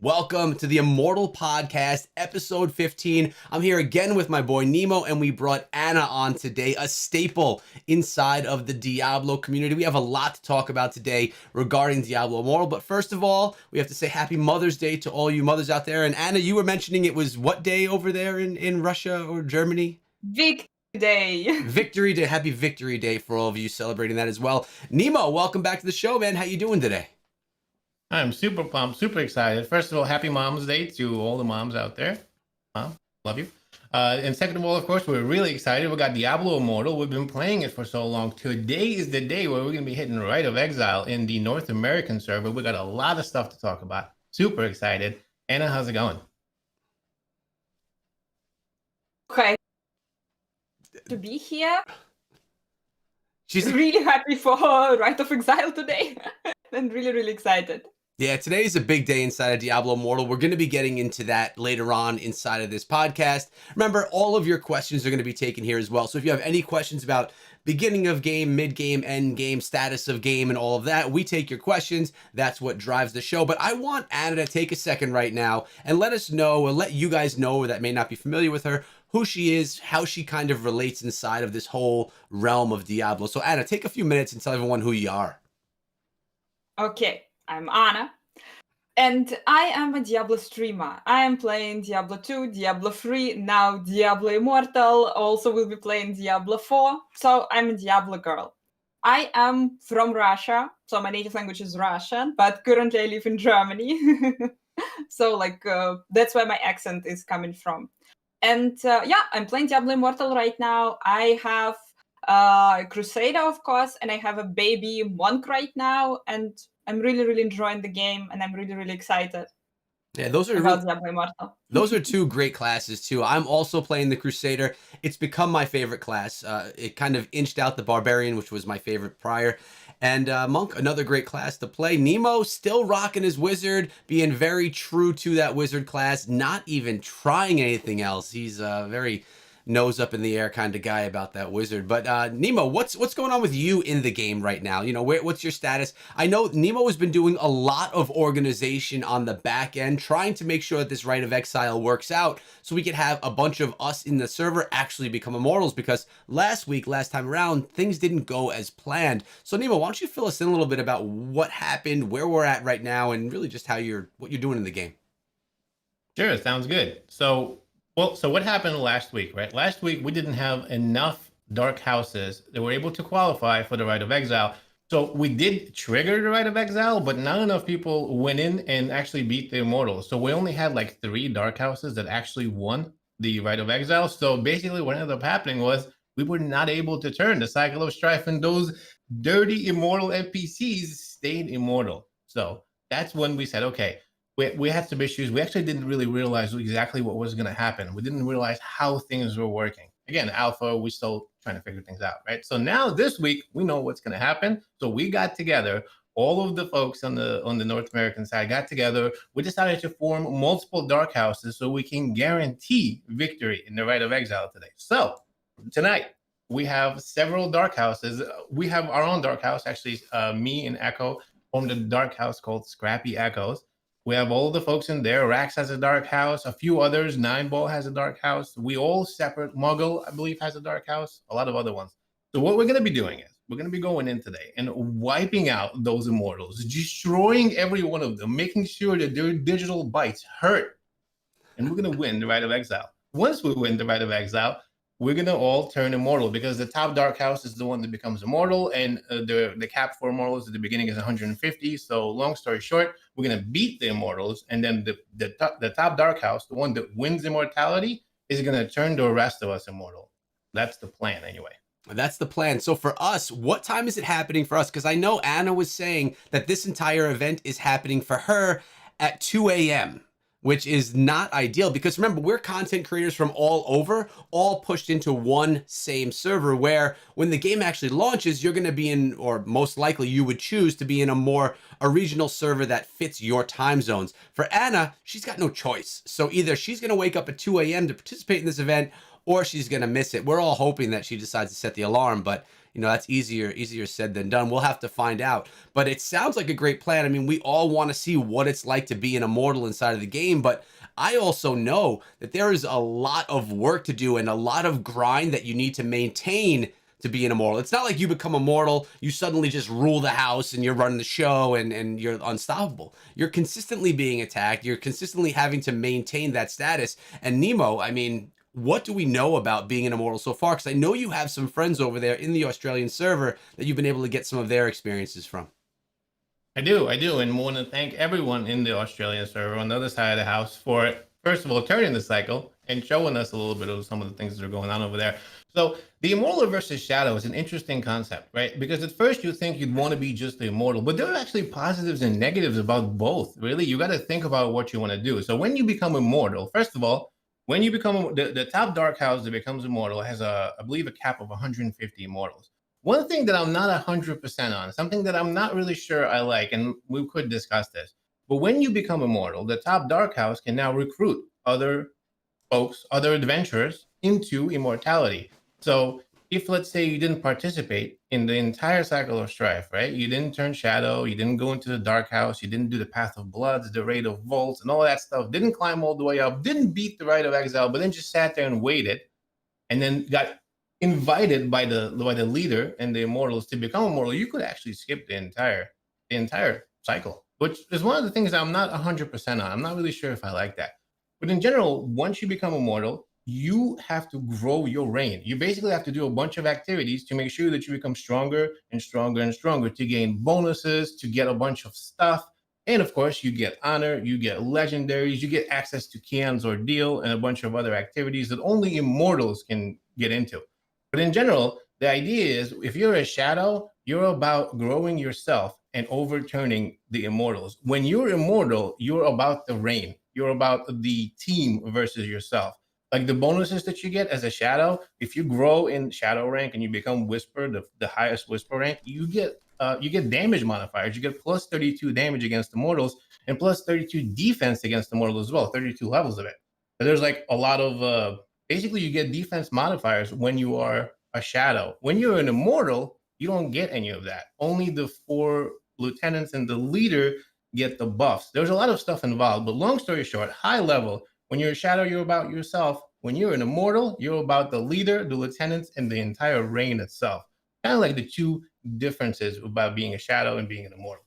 Welcome to the Immortal Podcast, episode 15. I'm here again with my boy Nemo, and we brought Anna on today, a staple inside of the Diablo community. We have a lot to talk about today regarding Diablo Immortal, but first of all, we have to say Happy Mother's Day to all you mothers out there. And Anna, you were mentioning it was what day over there in Russia or Germany? Victory Day. Victory Day. Happy Victory Day for all of you celebrating that as well. Nemo, welcome back to the show, man. How you doing today? I'm super pumped, super excited. First of all, happy Mom's Day to all the moms out there. Mom, love you. And second of all, of course, we're really excited. We got Diablo Immortal. We've been playing it for so long. Today is the day where we're going to be hitting Rite of Exile in the North American server. We got a lot of stuff to talk about. Super excited. Anna, how's it going? Okay. To be here. She's really happy for Rite of Exile today. And really, really excited. Yeah, today is a big day inside of Diablo Immortal. We're going to be getting into that later on inside of this podcast. Remember, all of your questions are going to be taken here as well. So if you have any questions about beginning of game, mid game, end game, status of game, and all of that, we take your questions. That's what drives the show. But I want Anna to take a second right now and let us know, or let you guys know that may not be familiar with her, who she is, how she kind of relates inside of this whole realm of Diablo. So Anna, take a few minutes and tell everyone who you are. Okay, I'm Anna, and I am a Diablo streamer. I am playing Diablo 2, Diablo 3, now Diablo Immortal, also will be playing Diablo 4, so I'm a Diablo girl. I am from Russia, so my native language is Russian, but currently I live in Germany. So that's where my accent is coming from. And yeah, I'm playing Diablo Immortal right now. I have a Crusader, of course, and I have a baby monk right now, and I'm really, really enjoying the game, and I'm really, really excited. Yeah, those are Diablo Immortal. Those are two great classes too. I'm also playing the Crusader. It's become my favorite class. It kind of inched out the Barbarian, which was my favorite prior. And Monk, another great class to play. Nemo still rocking his Wizard, being very true to that Wizard class, not even trying anything else. He's very nose up in the air kind of guy about that Wizard. But Nemo, what's going on with you in the game right now? You know, what's your status? I know Nemo has been doing a lot of organization on the back end, trying to make sure that this Rite of Exile works out so we could have a bunch of us in the server actually become immortals, because last time around, things didn't go as planned. So Nemo, why don't you fill us in a little bit about what happened, where we're at right now, and really just what you're doing in the game? Sure, sounds good. So what happened last week, right? Last week, we didn't have enough dark houses that were able to qualify for the Rite of Exile. So we did trigger the Rite of Exile, but not enough people went in and actually beat the Immortals. So we only had like 3 dark houses that actually won the Rite of Exile. So basically what ended up happening was we were not able to turn the cycle of strife, and those dirty Immortal NPCs stayed immortal. So that's when we said, okay, we had some issues. We actually didn't really realize exactly what was going to happen. We didn't realize how things were working. Again, alpha, we're still trying to figure things out, right? So now this week, we know what's going to happen. So we got together, all of the folks on the North American side got together. We decided to form multiple dark houses so we can guarantee victory in the Rite of Exile today. So tonight, we have several dark houses. We have our own dark house. Actually, me and Echo formed a dark house called Scrappy Echoes. We have all the folks in there. Rax has a dark house. A few others. Nine Ball has a dark house. We all separate. Muggle, I believe, has a dark house. A lot of other ones. So what we're going to be doing is we're going to be going in today and wiping out those Immortals, destroying every one of them, making sure that their digital bites hurt. And we're going to win the Rite of Exile. Once we win the Rite of Exile, we're going to all turn immortal, because the top dark house is the one that becomes immortal, and the cap for immortals at the beginning is 150. So long story short, we're going to beat the immortals, and then the top dark house, the one that wins immortality, is going to turn the rest of us immortal. That's the plan anyway. That's the plan. So for us, what time is it happening for us? Because I know Anna was saying that this entire event is happening for her at 2 a.m., which is not ideal, because remember, we're content creators from all over, all pushed into one same server, where when the game actually launches, you're going to be in, or most likely you would choose to be in a regional server that fits your time zones. For Anna, she's got no choice. So either she's going to wake up at 2 a.m. to participate in this event, or she's going to miss it. We're all hoping that she decides to set the alarm, but that's easier said than done. We'll have to find out. But it sounds like a great plan. I mean, we all want to see what it's like to be an immortal inside of the game, but I also know that there is a lot of work to do and a lot of grind that you need to maintain to be an immortal. It's not like you become immortal, you suddenly just rule the house and you're running the show and you're unstoppable. You're consistently being attacked. You're consistently having to maintain that status. And Nemo, I mean, what do we know about being an immortal so far? Because I know you have some friends over there in the Australian server that you've been able to get some of their experiences from. I do, and want to thank everyone in the Australian server on the other side of the house for, first of all, turning the cycle and showing us a little bit of some of the things that are going on over there. So the immortal versus shadow is an interesting concept, right? Because at first you think you'd want to be just the immortal, but there are actually positives and negatives about both. Really, you got to think about what you want to do. So when you become immortal, first of all, when you become the top dark house that becomes immortal has I believe a cap of 150 immortals. One thing that I'm not 100% on, something that I'm not really sure I like, and we could discuss this, but when you become immortal, the top dark house can now recruit other folks, other adventurers into immortality. So if, let's say, you didn't participate in the entire cycle of strife, right? You didn't turn shadow, you didn't go into the dark house, you didn't do the path of bloods, the raid of vaults, and all that stuff, didn't climb all the way up, didn't beat the rite of exile, but then just sat there and waited, and then got invited by the leader and the immortals to become immortal, you could actually skip the entire cycle, which is one of the things I'm not 100% on. I'm not really sure if I like that. But in general, once you become immortal, you have to grow your reign. You basically have to do a bunch of activities to make sure that you become stronger and stronger and stronger, to gain bonuses, to get a bunch of stuff. And of course, you get honor, you get legendaries, you get access to Kian's Ordeal and a bunch of other activities that only immortals can get into. But in general, the idea is if you're a shadow, you're about growing yourself and overturning the immortals. When you're immortal, you're about the reign. You're about the team versus yourself. Like the bonuses that you get as a shadow, if you grow in shadow rank and you become whisper, the highest whisper rank, you get damage modifiers. You get plus 32 damage against immortals and plus 32 defense against immortals as well, 32 levels of it. So there's like a lot of basically you get defense modifiers when you are a shadow. When you're an immortal, you don't get any of that. Only the 4 lieutenants and the leader get the buffs. There's a lot of stuff involved, but long story short, high level, when you're a shadow, you're about yourself. When you're an immortal, you're about the leader, the lieutenants, and the entire reign itself. Kind of like the two differences about being a shadow and being an immortal.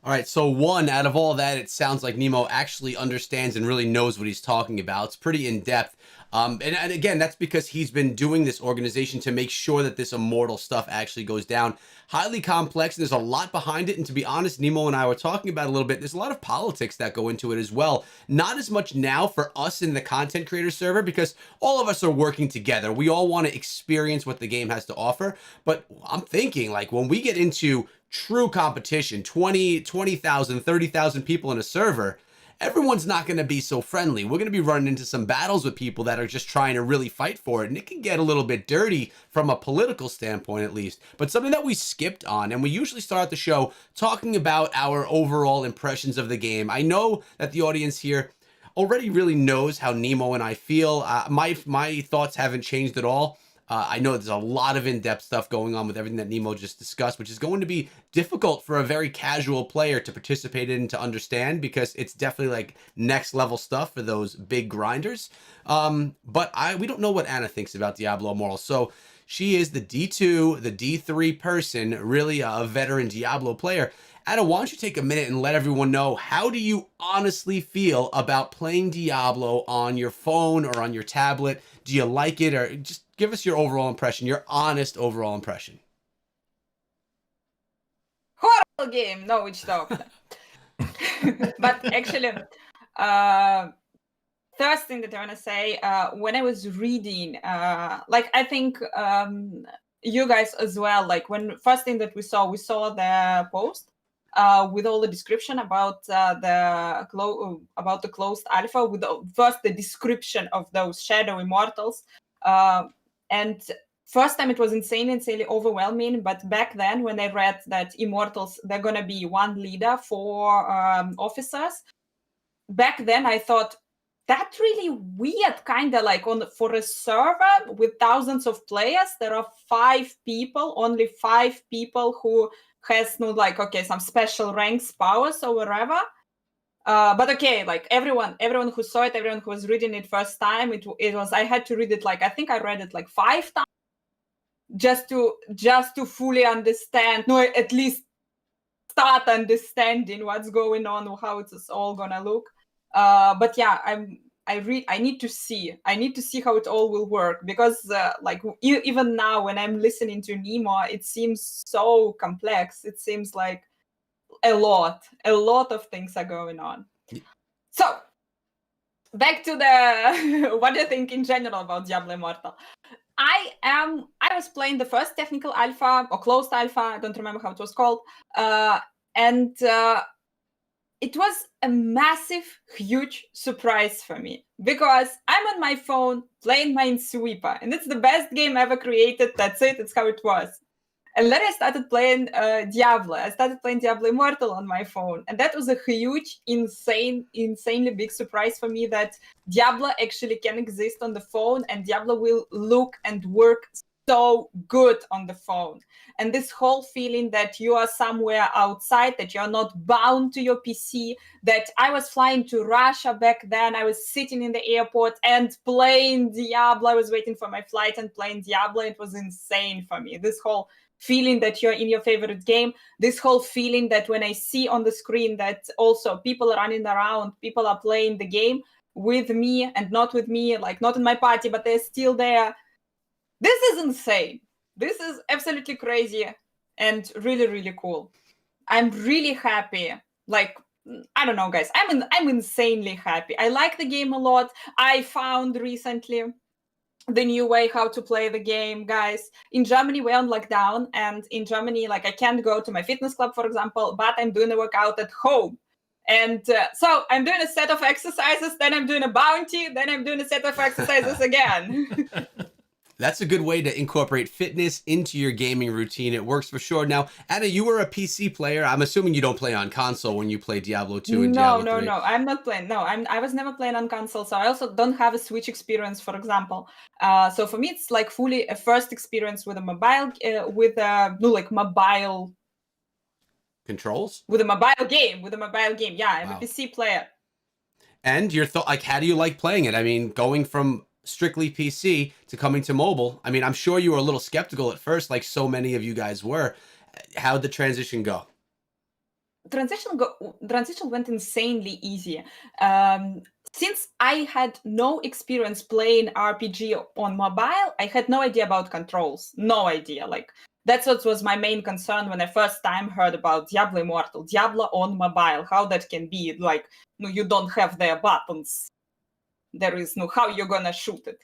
All right, so one, out of all that, it sounds like Nemo actually understands and really knows what he's talking about. It's pretty in-depth. And again, that's because he's been doing this organization to make sure that this immortal stuff actually goes down. Highly complex, and there's a lot behind it. And to be honest, Nemo and I were talking about it a little bit. There's a lot of politics that go into it as well. Not as much now for us in the content creator server because all of us are working together. We all want to experience what the game has to offer. But I'm thinking, like, when we get into true competition, 20,000, 30,000 people in a server, everyone's not going to be so friendly. We're going to be running into some battles with people that are just trying to really fight for it. And it can get a little bit dirty from a political standpoint, at least. But something that we skipped on, and we usually start the show talking about our overall impressions of the game. I know that the audience here already really knows how Nemo and I feel. My thoughts haven't changed at all. I know there's a lot of in-depth stuff going on with everything that Nemo just discussed, which is going to be difficult for a very casual player to participate in, to understand, because it's definitely like next level stuff for those big grinders. But we don't know what Anna thinks about Diablo Immortal. So she is the D2, the D3 person, really a veteran Diablo player. Anna, why don't you take a minute and let everyone know, how do you honestly feel about playing Diablo on your phone or on your tablet? Do you like it? Or just give us your overall impression, your honest overall impression. Horrible game, no, which talk. But actually, first thing that I want to say, when I was reading, like I think you guys as well, like when first thing that we saw the post with all the description about the closed alpha, with first the description of those shadow immortals, and first time it was insanely overwhelming. But back then, when I read that immortals, they're gonna be one leader for officers, back then I thought, that really weird, kind of like for a server with thousands of players, there are only 5 people who has like, okay, some special ranks, powers or whatever. But okay, like everyone who saw it, everyone who was reading it first time, it was, I had to read it like, I think I read it like 5 times just to fully understand, no, at least start understanding what's going on, how it's all gonna look. But yeah, I need to see how it all will work, because like even now when I'm listening to Nemo, it seems so complex. It seems like a lot of things are going on. So back to the what do you think in general about Diablo Immortal? I was playing the first technical alpha or closed alpha, I don't remember how it was called, and it was a massive, huge surprise for me, because I'm on my phone playing Minesweeper, and it's the best game ever created. That's it. It's how it was. And then I started playing Diablo. I started playing Diablo Immortal on my phone. And that was a huge, insanely big surprise for me, that Diablo actually can exist on the phone, and Diablo will look and work so good on the phone. And this whole feeling that you are somewhere outside, that you're not bound to your PC, that I was flying to Russia back then. I was sitting in the airport and playing Diablo. I was waiting for my flight and playing Diablo. It was insane for me. This whole feeling that you're in your favorite game, this whole feeling that when I see on the screen that also people are running around, people are playing the game with me and not with me, like not in my party, but they're still there. This is insane. This is absolutely crazy and really, really cool. I'm really happy. Like, I don't know, guys. I'm insanely happy. I like the game a lot. I found recently the new way how to play the game, guys. In Germany, we're on lockdown, and in Germany, like, I can't go to my fitness club, for example, but I'm doing a workout at home. And so I'm doing a set of exercises, then I'm doing a bounty, then I'm doing a set of exercises again. That's a good way to incorporate fitness into your gaming routine. It works for sure. Now, Anna, you were a PC player. I'm assuming you don't play on console when you play Diablo 2 and Diablo 3. No, I'm not playing. No, I was never playing on console, so I also don't have a Switch experience, for example. So for me, it's like fully a first experience with a mobile, mobile controls, with a mobile game. Yeah, I'm a PC player. And your thought, like, how do you like playing it? I mean, going from strictly PC to coming to mobile. I mean, I'm sure you were a little skeptical at first, like so many of you guys were. How'd the transition go? Transition went insanely easy. Since I had no experience playing RPG on mobile, I had no idea about controls. No idea. Like, that's what was my main concern when I first time heard about Diablo Immortal, Diablo on mobile, how that can be. Like, no, you don't have their buttons. There is no how you're gonna shoot it.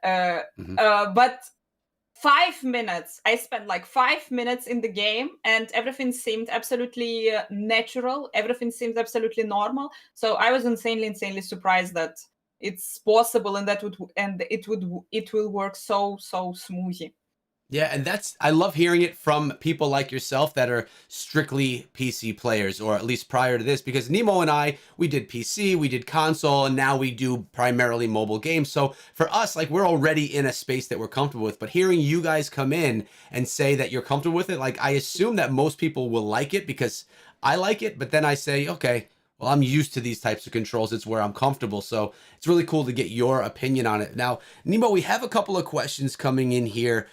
But 5 minutes, I spent like 5 minutes in the game, and everything seemed absolutely natural. Everything seemed absolutely normal. So I was insanely surprised that it's possible, and it will work so smoothly. Yeah, and I love hearing it from people like yourself that are strictly PC players, or at least prior to this, because Nemo and I, we did PC, we did console, and now we do primarily mobile games. So for us, like, we're already in a space that we're comfortable with, but hearing you guys come in and say that you're comfortable with it, like, I assume that most people will like it because I like it, but then I say, okay, well, I'm used to these types of controls. It's where I'm comfortable. So it's really cool to get your opinion on it. Now, Nemo, we have a couple of questions coming in here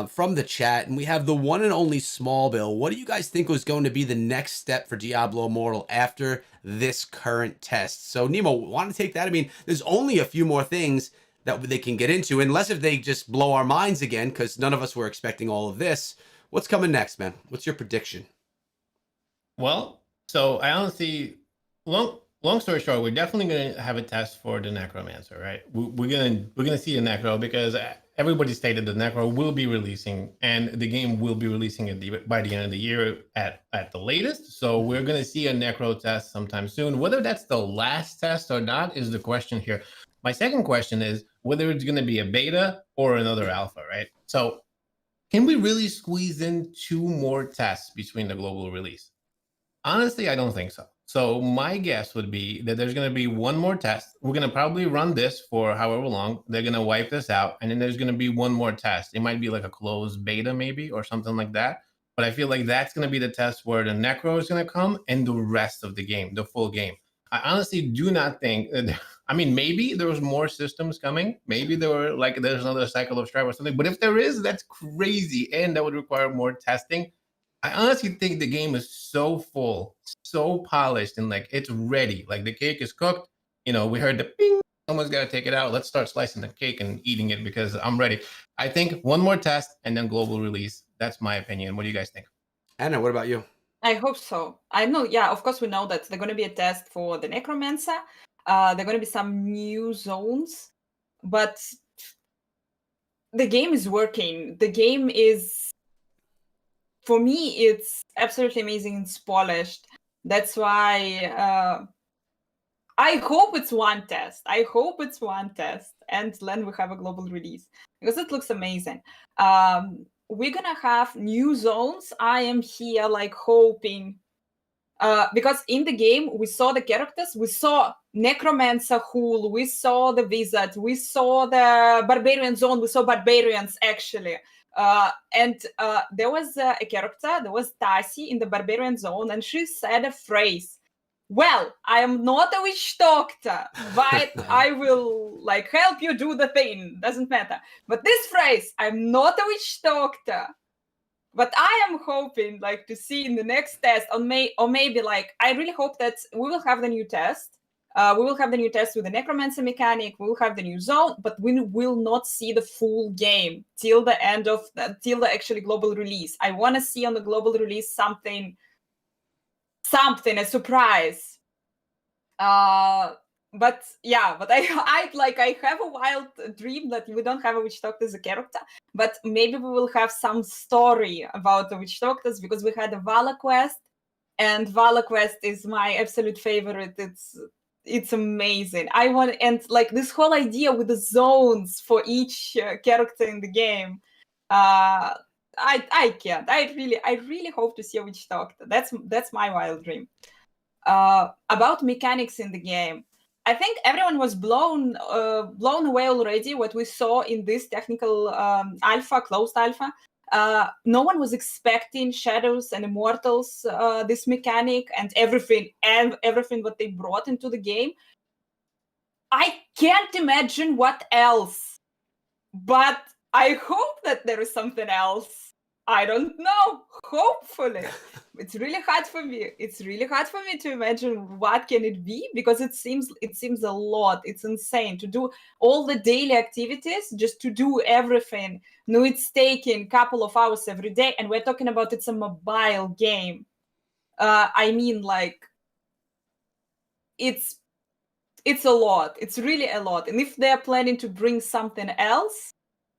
from the chat, and we have the one and only Small Bill. What do you guys think was going to be the next step for Diablo Immortal after this current test? So, Nemo, want to take that? I mean, there's only a few more things that they can get into, unless if they just blow our minds again, because none of us were expecting all of this. What's coming next, man? What's your prediction? Well, so I honestly... Long story short, we're definitely going to have a test for the Necromancer, right? We're gonna see the Necro, because everybody stated the Necro will be releasing, and the game will be releasing by the end of the year at the latest. So we're going to see a Necro test sometime soon. Whether that's the last test or not is the question here. My second question is whether it's going to be a beta or another alpha, right? So can we really squeeze in 2 more tests between the global release? Honestly, I don't think so. So my guess would be that there's going to be one more test. We're going to probably run this for however long. They're going to wipe this out, and then there's going to be one more test. It might be like a closed beta, maybe, or something like that. But I feel like that's going to be the test where the Necro is going to come and the rest of the game, the full game. I honestly do not think. I mean, maybe there was more systems coming. Maybe there were like there's another cycle of strife or something. But if there is, that's crazy, and that would require more testing. I honestly think the game is so full, so polished, and like it's ready. Like the cake is cooked. You know, we heard the ping. Someone's got to take it out. Let's start slicing the cake and eating it because I'm ready. I think one more test and then global release. That's my opinion. What do you guys think? Anna, what about you? I hope so. I know, yeah, of course we know that there's going to be a test for the Necromancer. There are going to be some new zones, but the game is working. The game is, for me, it's absolutely amazing. It's polished. That's why I hope it's one test. I hope it's one test, and then we have a global release because it looks amazing. We're gonna have new zones. I am here like hoping because in the game we saw the characters, we saw Necromancer Hul, we saw the Wizard, we saw the Barbarian Zone, we saw Barbarians actually. And there was a character, there was Tasi in the Barbarian Zone, and she said a phrase. Well, I am not a witch doctor, but I will like help you do the thing. Doesn't matter. But this phrase, I'm not a witch doctor. But I am hoping like to see in the next test or maybe like I really hope that we will have the new test. We will have the new test with the Necromancer mechanic. We will have the new zone, but we will not see the full game till the end of till the actually global release. I want to see on the global release something, a surprise. But yeah, but I have a wild dream that we don't have a witch doctor as a character, but maybe we will have some story about the witch doctors because we had a Vala quest, and Vala quest is my absolute favorite. It's amazing. I want, and like this whole idea with the zones for each character in the game. I can't. I really hope to see a witch doctor. That's my wild dream. About mechanics in the game, I think everyone was blown away already what we saw in this technical alpha, closed alpha. No one was expecting Shadows and Immortals, this mechanic and everything what they brought into the game. I can't imagine what else, but I hope that there is something else. I don't know. Hopefully. It's really hard for me. It's really hard for me to imagine what can it be because it seems a lot. It's insane to do all the daily activities just to do everything. No, it's taking a couple of hours every day, and we're talking about it's a mobile game. I mean, like it's a lot. It's really a lot. And if they're planning to bring something else,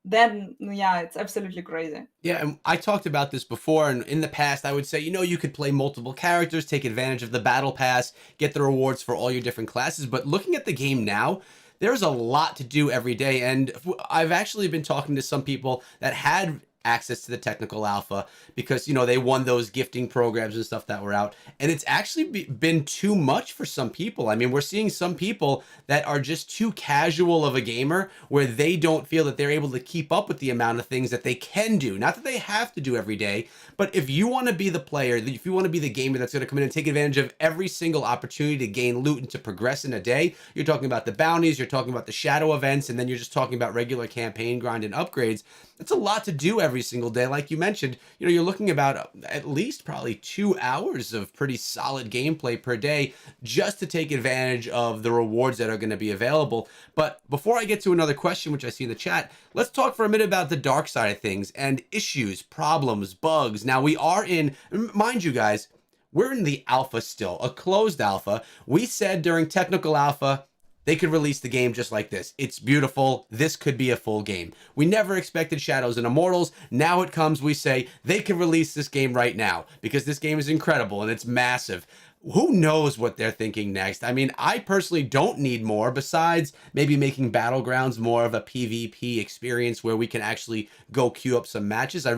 then yeah, it's absolutely crazy. Yeah, and I talked about this before, and in the past I would say, you could play multiple characters, take advantage of the battle pass, get the rewards for all your different classes, but looking at the game now, there's a lot to do every day, and I've actually been talking to some people that had access to the technical alpha because they won those gifting programs and stuff that were out, and it's actually been too much for some people. I mean, we're seeing some people that are just too casual of a gamer where they don't feel that they're able to keep up with the amount of things that they can do, not that they have to do every day. But if you want to be the player, if you want to be the gamer that's going to come in and take advantage of every single opportunity to gain loot and to progress in a day, you're talking about the bounties, you're talking about the shadow events, and then you're just talking about regular campaign grind and upgrades. That's a lot to do every single day. Like you mentioned, you're looking about at least probably 2 hours of pretty solid gameplay per day just to take advantage of the rewards that are going to be available. But before I get to another question, which I see in the chat, let's talk for a minute about the dark side of things and issues, problems, bugs. Now we are in, mind you guys, we're in the alpha still, a closed alpha. We said during technical alpha, they could release the game just like this. It's beautiful. This could be a full game. We never expected Shadows and Immortals. Now it comes, we say, they can release this game right now because this game is incredible and it's massive. Who knows what they're thinking next? I mean, I personally don't need more besides maybe making Battlegrounds more of a PvP experience where we can actually go queue up some matches. I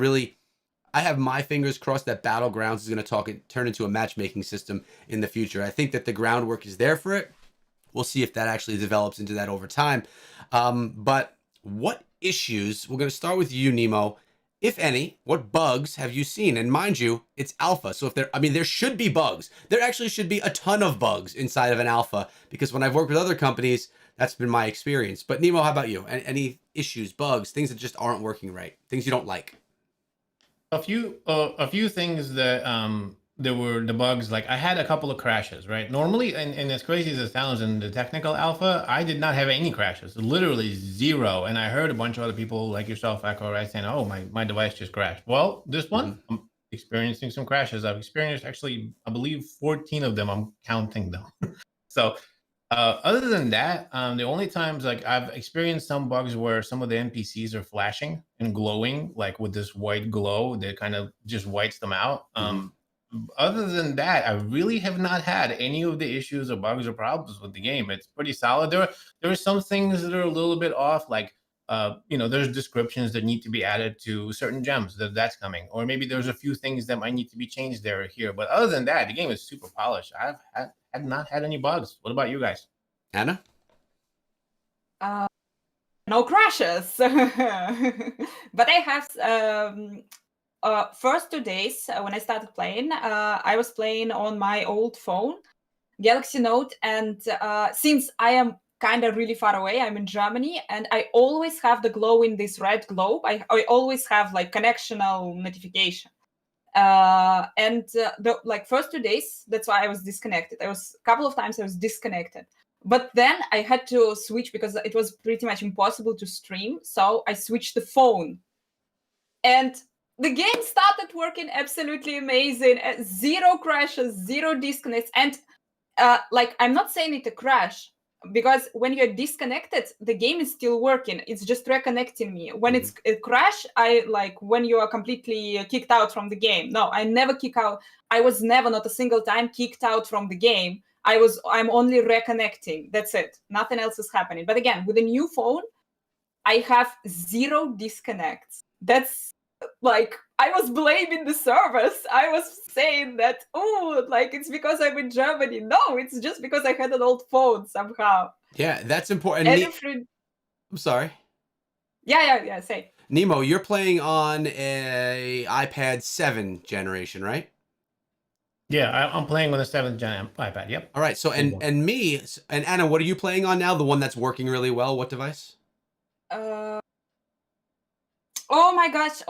I have my fingers crossed that Battlegrounds is going to turn into a matchmaking system in the future. I think that the groundwork is there for it. We'll see if that actually develops into that over time. But what issues, we're going to start with you, Nemo. If any, what bugs have you seen? And mind you, it's alpha. So if there should be bugs. There actually should be a ton of bugs inside of an alpha, because when I've worked with other companies, that's been my experience. But Nemo, how about you? Any issues, bugs, things that just aren't working right, things you don't like? A few things that there were the bugs. Like I had a couple of crashes, right? Normally, and as crazy as it sounds, in the technical alpha, I did not have any crashes, literally zero. And I heard a bunch of other people like yourself, Echo, right, saying, "Oh, my device just crashed." Well, this one, I'm experiencing some crashes. I've experienced actually, I believe, 14 of them. I'm counting them. So other than that, the only times like I've experienced some bugs where some of the NPCs are flashing and glowing, like with this white glow that kind of just whites them out. Other than that, I really have not had any of the issues or bugs or problems with the game. It's pretty solid. There are some things that are a little bit off, like there's descriptions that need to be added to certain gems that's coming, or maybe there's a few things that might need to be changed there or here. But other than that, the game is super polished. I've not had any bugs. What about you guys? Anna? No crashes. But I have first 2 days when I started playing, I was playing on my old phone, Galaxy Note, and since I am kind of really far away, I'm in Germany, and I always have the glow in this red globe. I always have like connectional notification. The like first 2 days, that's why I was disconnected. A couple of times I was disconnected. But then I had to switch because it was pretty much impossible to stream. So I switched the phone. And the game started working absolutely amazing. Zero crashes, zero disconnects. And I'm not saying it a crash, because when you're disconnected, the game is still working. It's just reconnecting me. When it's a crash, when you are completely kicked out from the game. No, I never kick out. I was never, not a single time, kicked out from the game. I'm only reconnecting. That's it. Nothing else is happening. But again, with a new phone, I have zero disconnects. That's I was blaming the servers. I was saying that, it's because I'm in Germany. No, it's just because I had an old phone somehow. Yeah, that's important. I'm sorry. Yeah, say. Nemo, you're playing on a iPad 7 generation, right? Yeah, I'm playing on the 7th gen iPad. Yep. All right. So and me and Anna, what are you playing on now? The one that's working really well. What device? Oh my gosh.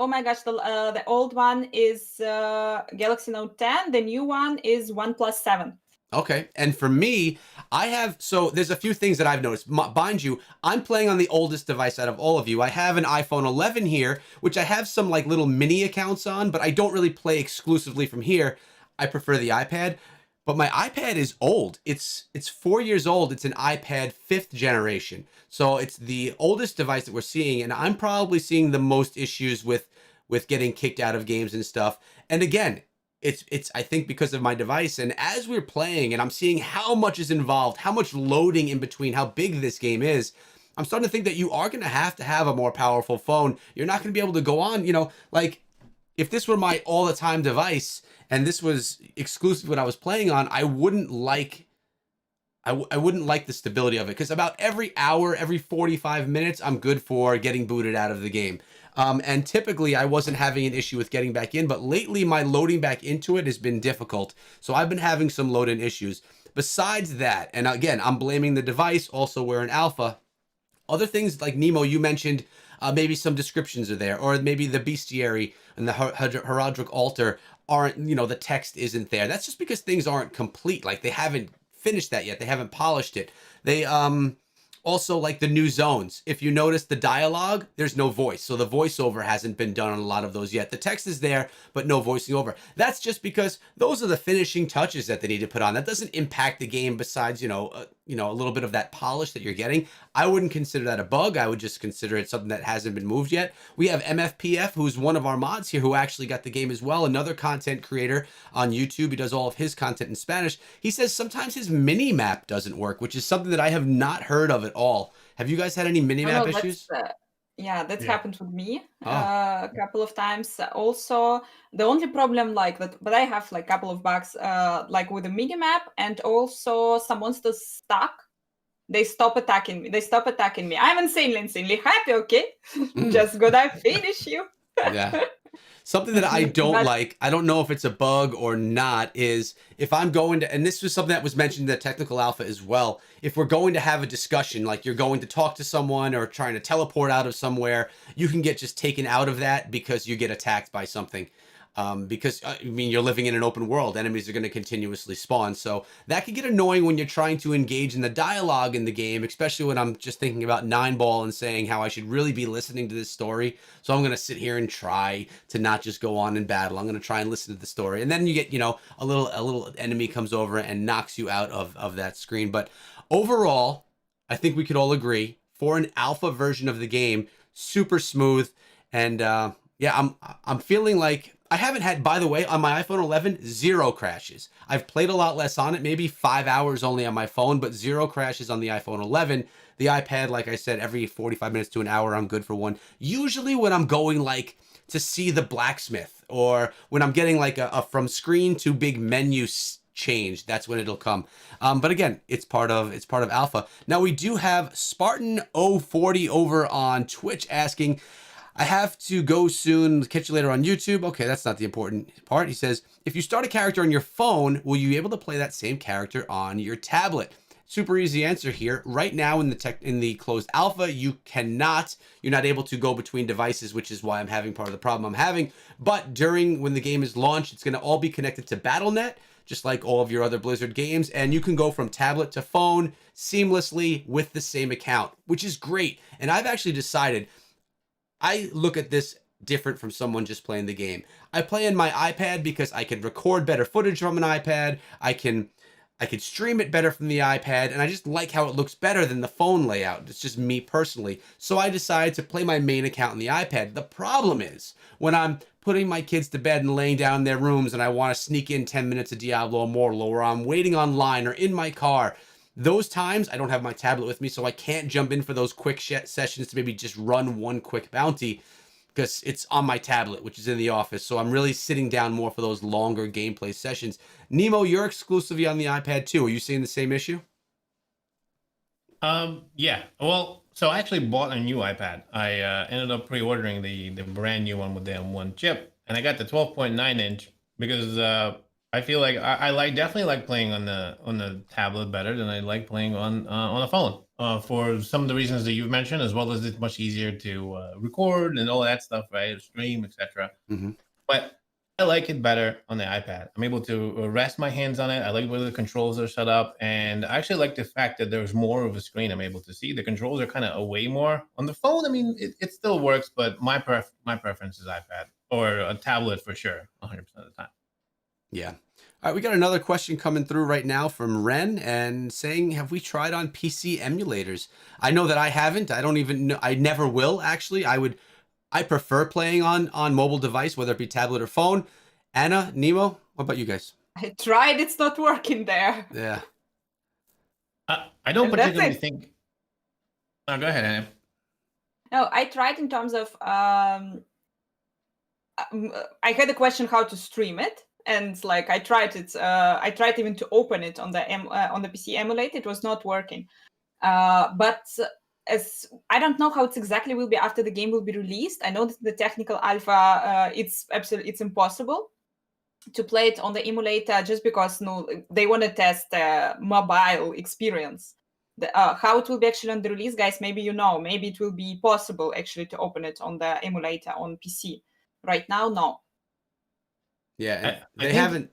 The old one is Galaxy Note 10. The new one is OnePlus 7. Okay. And for me, there's a few things that I've noticed. Mind you, I'm playing on the oldest device out of all of you. I have an iPhone 11 here, which I have some like little mini accounts on, but I don't really play exclusively from here. I prefer the iPad, but my iPad is old. It's 4 years old. It's an iPad 5th generation. So it's the oldest device that we're seeing, and I'm probably seeing the most issues with getting kicked out of games and stuff. And again, it's I think because of my device. And as we're playing and I'm seeing how much is involved, how much loading in between, how big this game is, I'm starting to think that you are going to have a more powerful phone. You're not going to be able to go on, if this were my all the time device and this was exclusive what I was playing on, I wouldn't like the stability of it, because about every hour, every 45 minutes, I'm good for getting booted out of the game. And typically I wasn't having an issue with getting back in, but lately my loading back into it has been difficult. So I've been having some load-in issues. Besides that, and again, I'm blaming the device, also we're in alpha. Other things like Nemo, you mentioned maybe some descriptions are there, or maybe the bestiary and the heraldic altar aren't, the text isn't there. That's just because things aren't complete. Like they haven't finished that yet. They haven't polished it. They also, like the new zones, if you notice the dialogue, there's no voice. So the voiceover hasn't been done on a lot of those yet. The text is there, but no voicing over. That's just because those are the finishing touches that they need to put on. That doesn't impact the game besides, a little bit of that polish that you're getting. I wouldn't consider that a bug. I would just consider it something that hasn't been moved yet. We have MFPF, who's one of our mods here, who actually got the game as well. Another content creator on YouTube. He does all of his content in Spanish. He says sometimes his mini map doesn't work, which is something that I have not heard of at all. Have you guys had any mini map issues? Yeah, that's Yeah. happened with me Oh, a couple of times. Also, the only problem like that, but I have like a couple of bugs, like with the mini map, and also some monsters stuck. They stop attacking me. They stop attacking me. I'm insanely happy. Okay, mm, just gonna finish you. yeah. Something that I don't But like, I don't know if it's a bug or not, is if I'm going to, and this was something that was mentioned in the technical alpha as well, if we're going to have a discussion, like you're going to talk to someone or trying to teleport out of somewhere, you can get just taken out of that because you get attacked by something. Because I mean, you're living in an open world, enemies are going to continuously spawn. So that can get annoying when you're trying to engage in the dialogue in the game, especially when I'm just thinking about 9-ball and saying how I should really be listening to this story. So I'm going to sit here and try to not just go on in battle. I'm going to try and listen to the story. And then you get, a little enemy comes over and knocks you out of that screen. But overall, I think we could all agree, for an alpha version of the game, super smooth. And yeah, I'm feeling like I haven't had, by the way, on my iPhone 11, 0 crashes. I've played a lot less on it, maybe 5 hours only on my phone, but 0 crashes on the iPhone 11. The iPad, like I said, every 45 minutes to an hour, I'm good for one. Usually when I'm going like to see the blacksmith, or when I'm getting like a from screen to big menu change, that's when it'll come. But again, it's part of alpha. Now we do have Spartan 040 over on Twitch asking, I have to go soon. Catch you later on YouTube. Okay, that's not the important part. He says, if you start a character on your phone, will you be able to play that same character on your tablet? Super easy answer here. Right now in the closed alpha, you cannot. You're not able to go between devices, which is why I'm having part of the problem I'm having. But when the game is launched, it's going to all be connected to BattleNet, just like all of your other Blizzard games, and you can go from tablet to phone seamlessly with the same account, which is great. And I've actually decided, I look at this different from someone just playing the game. I play in my iPad because I can record better footage from an iPad. I can stream it better from the iPad, and I just like how it looks better than the phone layout. It's just me personally. So I decided to play my main account on the iPad. The problem is, when I'm putting my kids to bed and laying down in their rooms and I want to sneak in 10 minutes of Diablo Immortal, or I'm waiting online or in my car, those times I don't have my tablet with me, so I can't jump in for those quick sessions to maybe just run one quick bounty, because it's on my tablet, which is in the office. So I'm really sitting down more for those longer gameplay sessions. Nemo, you're exclusively on the iPad too. Are you seeing the same issue? Yeah. Well, so I actually bought a new iPad. I ended up pre-ordering the brand new one with the M1 chip, and I got the 12.9 inch because I feel like I definitely like playing on the tablet better than I like playing on a phone. For some of the reasons that you've mentioned, as well as it's much easier to record and all that stuff, right? Stream, etc. Mm-hmm. But I like it better on the iPad. I'm able to rest my hands on it. I like where the controls are set up. And I actually like the fact that there's more of a screen I'm able to see. The controls are kind of away more. On the phone, I mean, it still works, but my preference is iPad or a tablet for sure, 100% of the time. Yeah. All right, we got another question coming through right now from Ren, and saying, have we tried on PC emulators? I know that I haven't. I don't even know. I never will, actually. I prefer playing on mobile device, whether it be tablet or phone. Anna, Nemo, what about you guys? I tried, it's not working there. Yeah. I don't And that's particularly it. think. Oh, go ahead, Anna. No, I tried in terms of I had a question how to stream it, and like I tried it. I tried even to open it on the PC emulator. It was not working. But as I don't know how it's exactly will be after the game will be released. I know that the technical alpha, it's impossible to play it on the emulator, just because they want to test mobile experience. How it will be actually on the release, guys, maybe maybe it will be possible actually to open it on the emulator on PC. Right now, no. Yeah, I think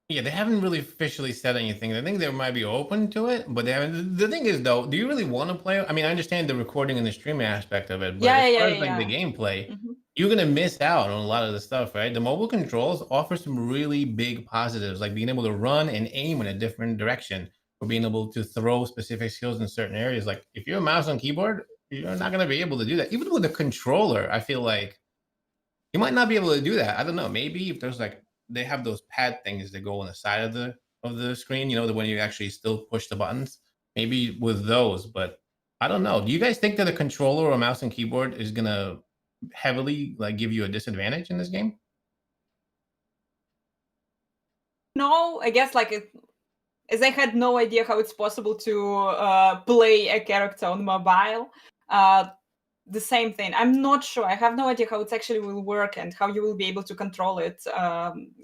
they haven't really officially said anything. I think they might be open to it, but they haven't. The thing is, though, do you really want to play? I mean, I understand the recording and the streaming aspect of it, but as far as like the gameplay, you're gonna miss out on a lot of the stuff, right? The mobile controls offer some really big positives, like being able to run and aim in a different direction, or being able to throw specific skills in certain areas. Like if you're a mouse and keyboard, you're not gonna be able to do that. Even with a controller, I feel like you might not be able to do that. I don't know. Maybe if there's like they have those pad things that go on the side of the screen, the when you actually still push the buttons. Maybe with those, but I don't know. Do you guys think that a controller or mouse and keyboard is gonna heavily like give you a disadvantage in this game? No, I guess like as I had no idea how it's possible to play a character on mobile. The same thing. I'm not sure. I have no idea how it actually will work and how you will be able to control it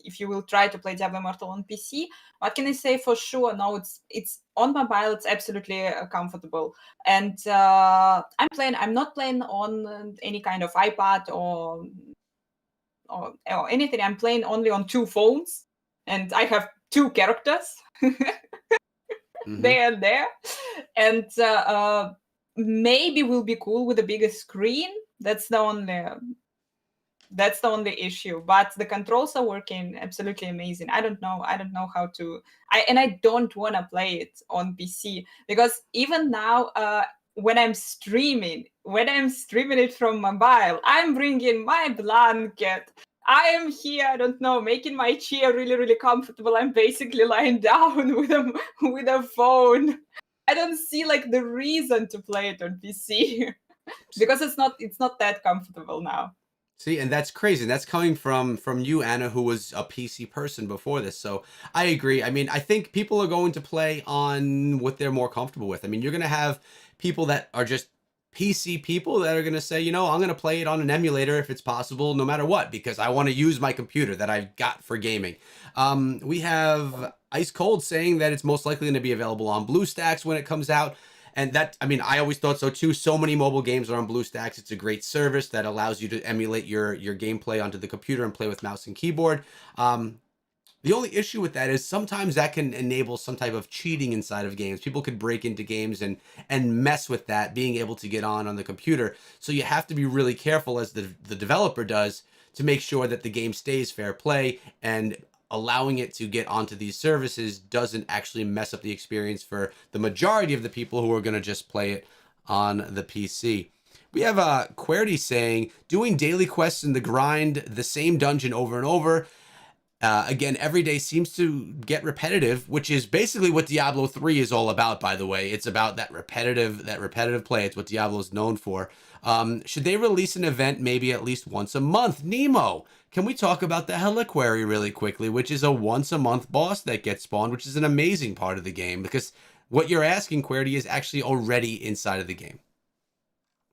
if you will try to play Diablo Immortal on PC. What can I say for sure? No, it's on mobile. It's absolutely comfortable, and I'm not playing on any kind of iPad or anything. I'm playing only on 2 phones, and I have 2 characters. There and there, and maybe will be cool with a bigger screen. That's the only issue. But the controls are working absolutely amazing. I don't know how to. I don't want to play it on PC because even now, when I'm streaming it from mobile, I'm bringing my blanket. I am here, I don't know, making my chair really, really comfortable. I'm basically lying down with a phone. I don't see like the reason to play it on PC because it's not that comfortable now. See, and that's crazy. That's coming from you, Anna, who was a PC person before this. So I agree. I mean, I think people are going to play on what they're more comfortable with. I mean, you're going to have people that are just PC people that are going to say, you know, I'm going to play it on an emulator if it's possible, no matter what, because I want to use my computer that I've got for gaming. We have Ice Cold saying that it's most likely going to be available on BlueStacks when it comes out. And that, I mean, I always thought so too. So many mobile games are on BlueStacks. It's a great service that allows you to emulate your gameplay onto the computer and play with mouse and keyboard. The only issue with that is sometimes that can enable some type of cheating inside of games. People could break into games and mess with that, being able to get on the computer. So you have to be really careful, as the developer does, to make sure that the game stays fair play, and allowing it to get onto these services doesn't actually mess up the experience for the majority of the people who are going to just play it on the PC. We have QWERTY saying, doing daily quests in the grind, the same dungeon over and over. Again, every day seems to get repetitive, which is basically what Diablo 3 is all about, by the way. It's about that repetitive play. It's what Diablo's known for. Should they release an event maybe at least once a month? Nemo, can we talk about the Heliquary really quickly, which is a once a month boss that gets spawned, which is an amazing part of the game, because what you're asking, QWERTY, is actually already inside of the game.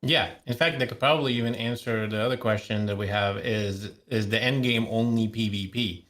Yeah, in fact, they could probably even answer the other question that we have: is the end game only PvP?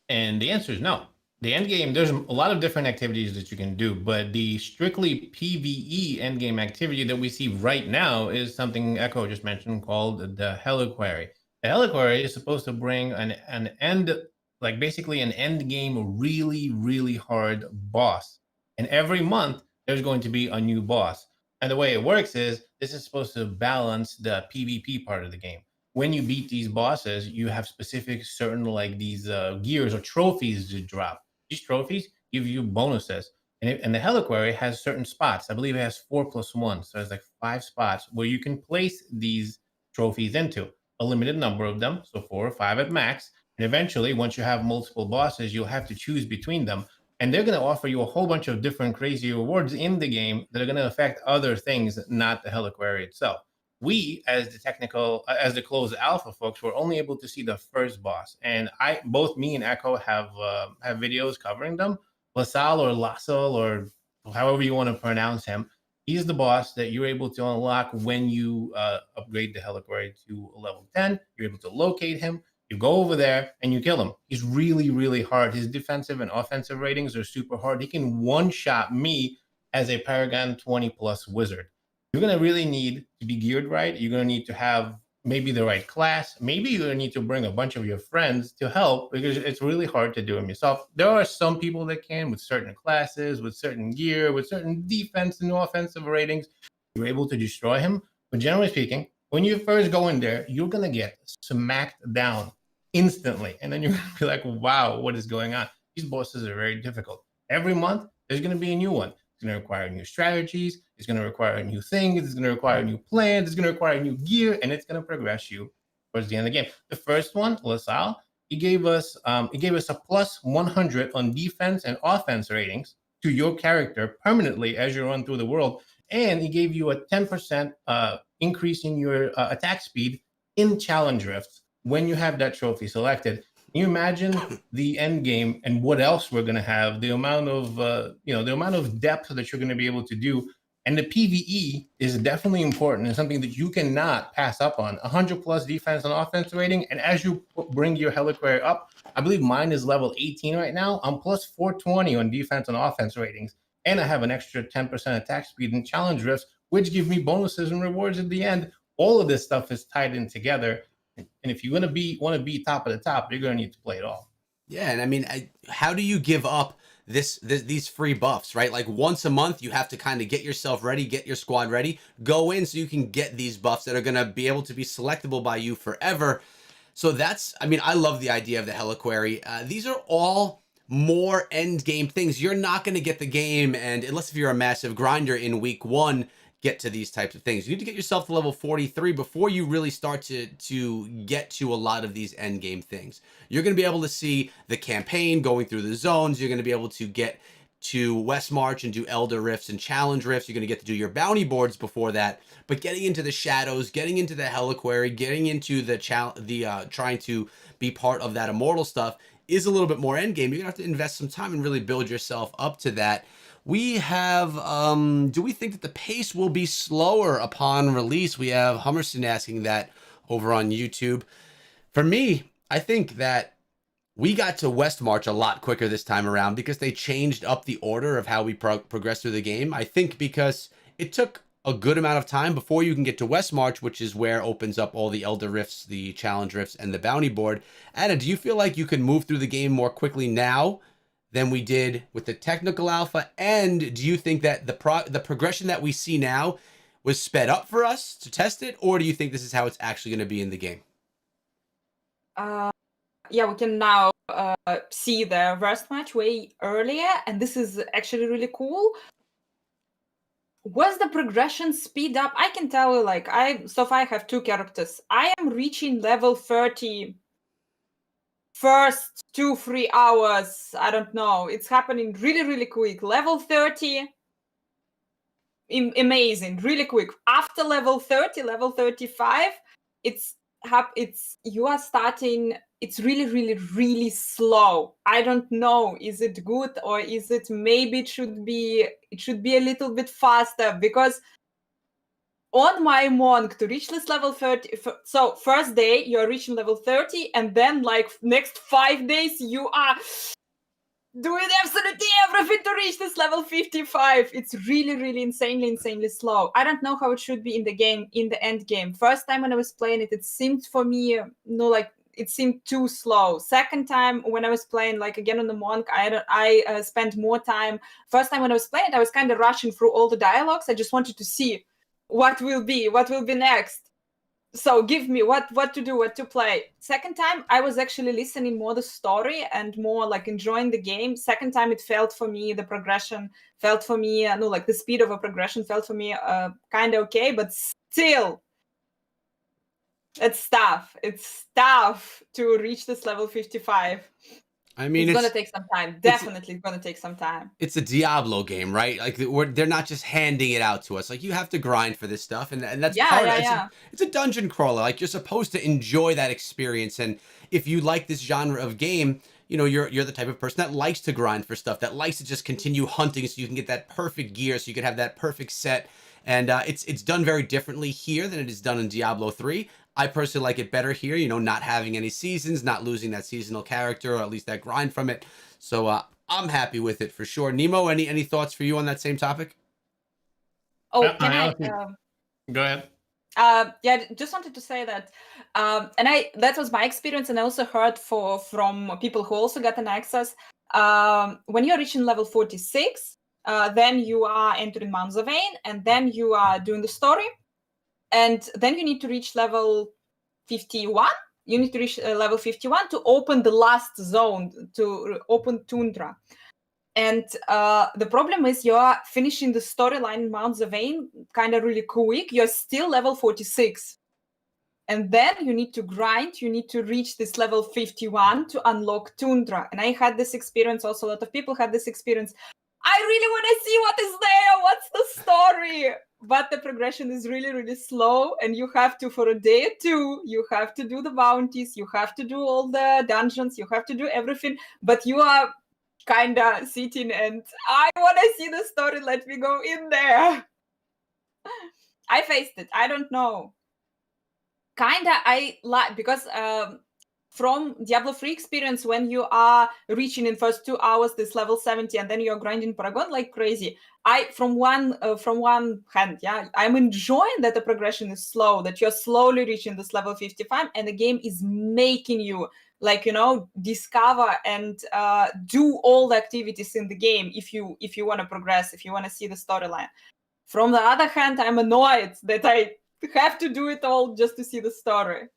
And the answer is no. The end game, there's a lot of different activities that you can do, but the strictly PvE end game activity that we see right now is something Echo just mentioned, called the Heliquary. The Heliquary is supposed to bring an end, like basically an end game, really, really hard boss. And every month there's going to be a new boss. And the way it works is this is supposed to balance the PvP part of the game. When you beat these bosses, you have specific certain like these gears or trophies to drop. These trophies give you bonuses. And the Heliquary has certain spots. I believe it has 4+1. So there's like 5 spots where you can place these trophies into. A limited number of them, so 4 or 5 at max. And eventually, once you have multiple bosses, you'll have to choose between them. And they're going to offer you a whole bunch of different crazy rewards in the game that are going to affect other things, not the Heliquary itself. We, as the closed alpha folks, were only able to see the first boss, and both me and Echo have videos covering them. LaSalle or Lassal, or however you want to pronounce him, he's the boss that you're able to unlock when you upgrade the Heliquary to a level 10. You're able to locate him. You go over there and you kill him. He's really, really hard. His defensive and offensive ratings are super hard. He can one-shot me as a Paragon 20+ wizard. You're going to really need to be geared right. You're going to need to have maybe the right class. Maybe you're going to need to bring a bunch of your friends to help, because it's really hard to do them yourself. There are some people that can, with certain classes, with certain gear, with certain defense and offensive ratings. You're able to destroy him. But generally speaking, when you first go in there, you're going to get smacked down instantly. And then you're going to be like, wow, what is going on? These bosses are very difficult. Every month, there's going to be a new one. It's going to require new strategies. It's going to require new things. It's going to require new plans. It's going to require new gear, and it's going to progress you towards the end of the game. The first one, LaSalle, he gave us a +100 on defense and offense ratings to your character permanently as you run through the world. and he gave you a 10% increase in your attack speed in challenge rifts when you have that trophy selected. Can you imagine the end game and what else we're going to have? The amount of the amount of depth that you're going to be able to do, and the PVE is definitely important and something that you cannot pass up on. 100 plus defense and offense rating, and as you bring your Heliquary up, I believe mine is level 18 right now. I'm plus 420 on defense and offense ratings, and I have an extra 10% attack speed in challenge rifts, which give me bonuses and rewards at the end. All of this stuff is tied in together. And if you want to be top of the top, you're going to need to play it all. Yeah, and I mean, how do you give up these free buffs, right? Like once a month, you have to kind of get yourself ready, get your squad ready, go in so you can get these buffs that are going to be able to be selectable by you forever. So that's, I mean, I love the idea of the Heliquary. These are all more end game things. You're not going to get the game, and unless if you're a massive grinder in week 1, get to these types of things. You need to get yourself to level 43 before you really start to get to a lot of these end game things. You're going to be able to see the campaign going through the zones. You're going to be able to get to West March and do Elder Rifts and Challenge Rifts. You're going to get to do your bounty boards before that. But getting into the shadows, getting into the Heliquary, getting into the trying to be part of that immortal stuff is a little bit more end game. You're going to have to invest some time and really build yourself up to that. We have, do we think that the pace will be slower upon release? We have Hummerson asking that over on YouTube. For me, I think that we got to West March a lot quicker this time around because they changed up the order of how we progress through the game. I think because it took a good amount of time before you can get to West March, which is where opens up all the Elder Rifts, the Challenge Rifts, and the Bounty Board. Anna, do you feel like you can move through the game more quickly now than we did with the technical alpha? And do you think that the progression that we see now was sped up for us to test it, or do you think this is how it's actually going to be in the game? Yeah, we can now see the West Match way earlier, and this is actually really cool. Was the progression speed up? I can tell you, like, so far I have 2 characters. I am reaching level 30 first 2-3 hours. I don't know. It's happening really, really quick. Level 30, amazing, really quick. After level 30, level 35, you are starting. It's really, really, really slow. I don't know. Is it good, or is it maybe it should be a little bit faster? Because on my monk to reach this level 30, so first day you're reaching level 30, and then like next 5 days you are doing absolutely everything to reach this level 55. It's really, really insanely slow. I don't know how it should be in the game, in the end game. First time when I was playing it, it seemed for me, it seemed too slow. Second time when I was playing, like again on the monk, I spent more time. First time when I was playing, I was kind of rushing through all the dialogues. I just wanted to see what will be next. So give me what to do, what to play. Second time, I was actually listening more the story and more like enjoying the game. Second time, it felt for me, the progression felt for me, like the speed of a progression felt for me kind of okay, but still, it's tough. It's tough to reach this level 55. I mean, it's going to take some time. Definitely going to take some time. It's a Diablo game, right? Like they're not just handing it out to us. Like you have to grind for this stuff, and that's it's a dungeon crawler. Like you're supposed to enjoy that experience, and if you like this genre of game, you're the type of person that likes to grind for stuff, that likes to just continue hunting so you can get that perfect gear, so you can have that perfect set. And it's done very differently here than it is done in Diablo 3. I personally like it better here, not having any seasons, not losing that seasonal character, or at least that grind from it. So I'm happy with it for sure. Nemo, any thoughts for you on that same topic? Oh, can I? Go ahead. Yeah, just wanted to say that, that was my experience, and I also heard from people who also got an access. When you're reaching level 46, then you are entering Mount Zavain, and then you are doing the story. And then you need to reach level 51. You need to reach level 51 to open the last zone, to open Tundra. And the problem is you're finishing the storyline in Mount Zavain kind of really quick. You're still level 46. And then you need to grind. You need to reach this level 51 to unlock Tundra. And I had this experience also. A lot of people had this experience. I really want to see what is there. What's the story? But the progression is really, really slow. And you have to, for a day or two, you have to do the bounties. You have to do all the dungeons. You have to do everything. But you are kind of sitting and I want to see the story. Let me go in there. I faced it. I don't know. Kinda, I like because from Diablo 3 experience, when you are reaching in first 2 hours this level 70 and then you're grinding Paragon like crazy, I from one hand, yeah, I'm enjoying that the progression is slow, that you're slowly reaching this level 55 and the game is making you like, you know, discover and do all the activities in the game if you want to progress, if you want to see the storyline. From the other hand, I'm annoyed that I have to do it all just to see the story.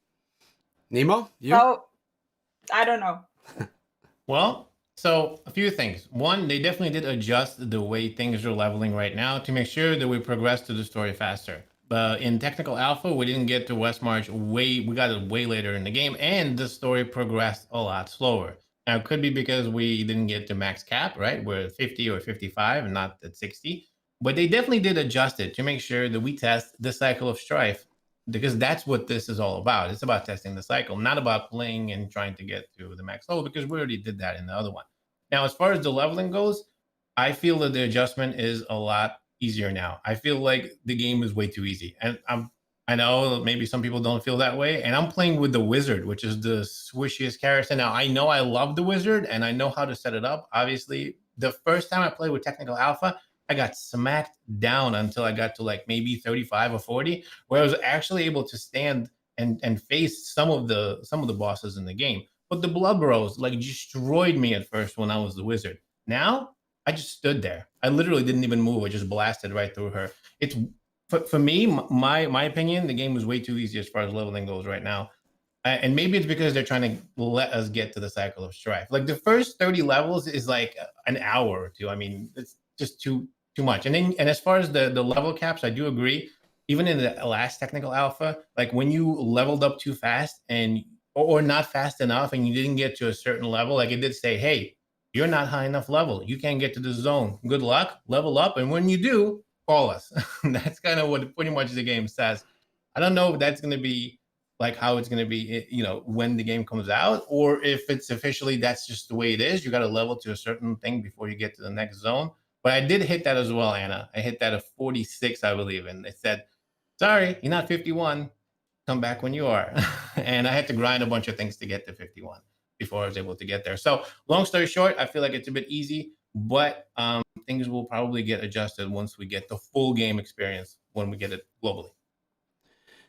Nemo, you? So I don't know. Well, so a few things. One, they definitely did adjust the way things are leveling right now to make sure that we progress to the story faster. In technical alpha, we didn't get to West March we got it way later in the game, and the story progressed a lot slower. Now, it could be because we didn't get to max cap, right? We're at 50 or 55 and not at 60. But they definitely did adjust it to make sure that we test the cycle of strife, because that's what this is all about. It's about testing the cycle, not about playing and trying to get to the max level, because we already did that in the other one. Now, as far as the leveling goes, I feel that the adjustment is a lot easier now. I feel like the game is way too easy. And I know maybe some people don't feel that way. And I'm playing with the wizard, which is the swishiest character. Now, I know I love the wizard and I know how to set it up. Obviously, the first time I played with technical alpha, I got smacked down until I got to like maybe 35 or 40, where I was actually able to stand and face some of the bosses in the game. But the Blood Bros like destroyed me at first when I was the wizard. Now I just stood there. I literally didn't even move. I just blasted right through her. It's for me, my opinion, the game was way too easy as far as leveling goes right now. And maybe it's because they're trying to let us get to the cycle of strife. Like the first 30 levels is like an hour or two. I mean, it's just too much. And then, and as far as the level caps, I do agree. Even in the last technical alpha, like when you leveled up too fast and or not fast enough and you didn't get to a certain level, like it did say, hey, you're not high enough level. You can't get to the zone. Good luck, level up. And when you do, call us. That's kind of what pretty much the game says. I don't know if that's going to be like how it's going to be, you know, when the game comes out, or if it's officially that's just the way it is. You got to level to a certain thing before you get to the next zone. But I did hit that as well, Anna. I hit that at 46, I believe. And it said, sorry, you're not 51. Come back when you are. And I had to grind a bunch of things to get to 51 before I was able to get there. So long story short, I feel like it's a bit easy, but things will probably get adjusted once we get the full game experience when we get it globally.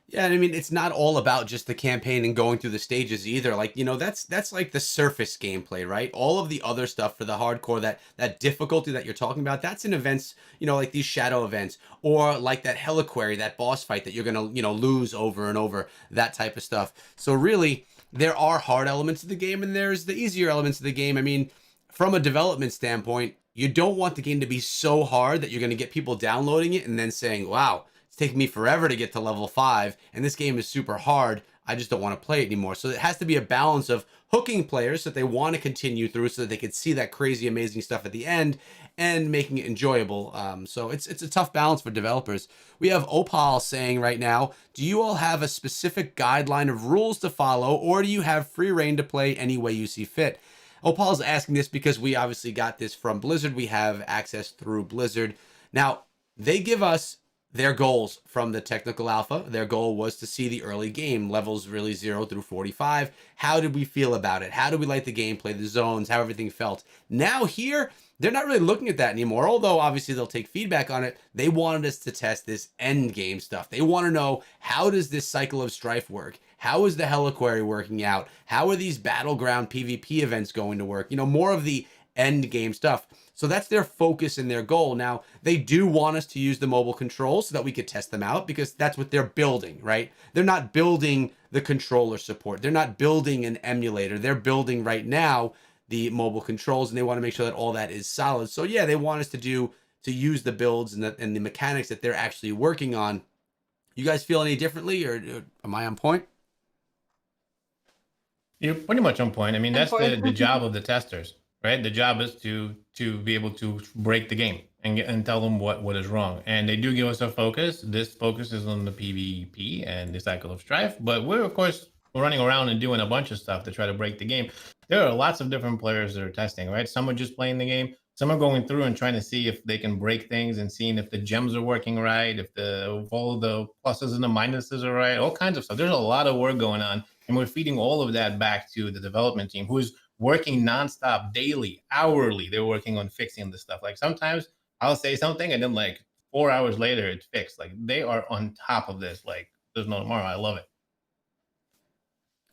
Yeah, and I mean, it's not all about just the campaign and going through the stages either. Like, you know, that's like the surface gameplay, right? All of the other stuff for the hardcore, that difficulty that you're talking about, that's in events, you know, like these shadow events, or like that Heliquary, that boss fight that you're gonna, you know, lose over and over, that type of stuff. So really, there are hard elements of the game, and there's the easier elements of the game. I mean, from a development standpoint, you don't want the game to be so hard that you're gonna get people downloading it and then saying, wow, it's taking me forever to get to level 5, and this game is super hard. I just don't want to play it anymore. So it has to be a balance of hooking players so that they want to continue through, so that they can see that crazy, amazing stuff at the end, and making it enjoyable. So it's a tough balance for developers. We have Opal saying right now, do you all have a specific guideline of rules to follow, or do you have free reign to play any way you see fit? Opal's asking this because we obviously got this from Blizzard. We have access through Blizzard. Now, they give us their goals from the technical alpha. Their goal was to see the early game, levels really 0 through 45. How did we feel about it? How did we like the gameplay, the zones, how everything felt? Now here, they're not really looking at that anymore, although obviously they'll take feedback on it. They wanted us to test this end game stuff. They want to know, how does this cycle of strife work? How is the Heliquary working out? How are these battleground PvP events going to work? You know, more of the end game stuff. So that's their focus and their goal. Now, they do want us to use the mobile controls so that we could test them out, because that's what they're building, right? They're not building the controller support. They're not building an emulator. They're building right now the mobile controls, and they want to make sure that all that is solid. So yeah, they want us to use the builds and the mechanics that they're actually working on. You guys feel any differently, or am I on point? You're pretty much on point. I mean, that's the job of the testers. right? The job is to be able to break the game and tell them what is wrong. And they do give us a focus. This focus is on the PvP and the cycle of strife, but we're of course running around and doing a bunch of stuff to try to break the game. There are lots of different players that are testing, right? Some are just playing the game. Some are going through and trying to see if they can break things and seeing if the gems are working right, if all the pluses and the minuses are right, all kinds of stuff. There's a lot of work going on, and we're feeding all of that back to the development team, who is working nonstop, daily, hourly. They're working on fixing this stuff. Like sometimes I'll say something and then like 4 hours later it's fixed. Like they are on top of this. Like there's no tomorrow. I love it.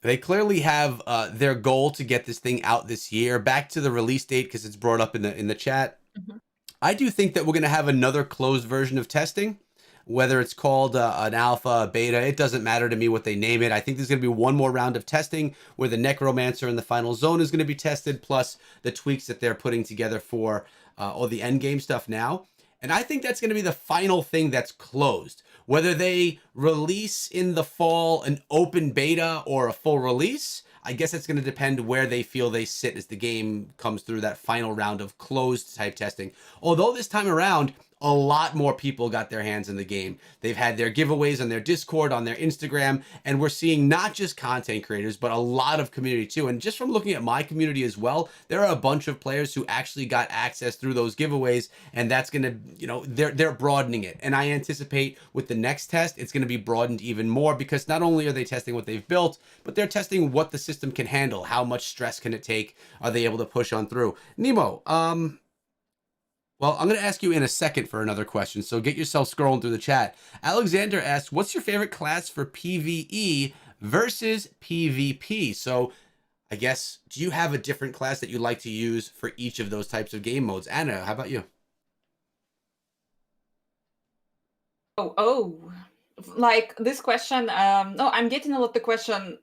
They clearly have their goal to get this thing out this year. Back to the release date, because it's brought up in the chat. Mhm. I do think that we're going to have another closed version of testing, whether it's called an alpha, a beta. It doesn't matter to me what they name it. I think there's going to be one more round of testing where the Necromancer in the final zone is going to be tested, plus the tweaks that they're putting together for all the end game stuff now. And I think that's going to be the final thing that's closed. Whether they release in the fall an open beta or a full release, I guess it's going to depend where they feel they sit as the game comes through that final round of closed type testing. Although this time around, a lot more people got their hands in the game. They've had their giveaways on their Discord, on their Instagram, and we're seeing not just content creators, but a lot of community too. And just from looking at my community as well, there are a bunch of players who actually got access through those giveaways, and that's going to, you know, they're broadening it. And I anticipate with the next test, it's going to be broadened even more, because not only are they testing what they've built, but they're testing what the system can handle. How much stress can it take? Are they able to push on through? Nemo, well, I'm going to ask you in a second for another question, so get yourself scrolling through the chat. Alexander asks, what's your favorite class for PvE versus PvP? So I guess, do you have a different class that you like to use for each of those types of game modes? Anna, how about you? Oh, like this question. No, I'm getting a lot the question,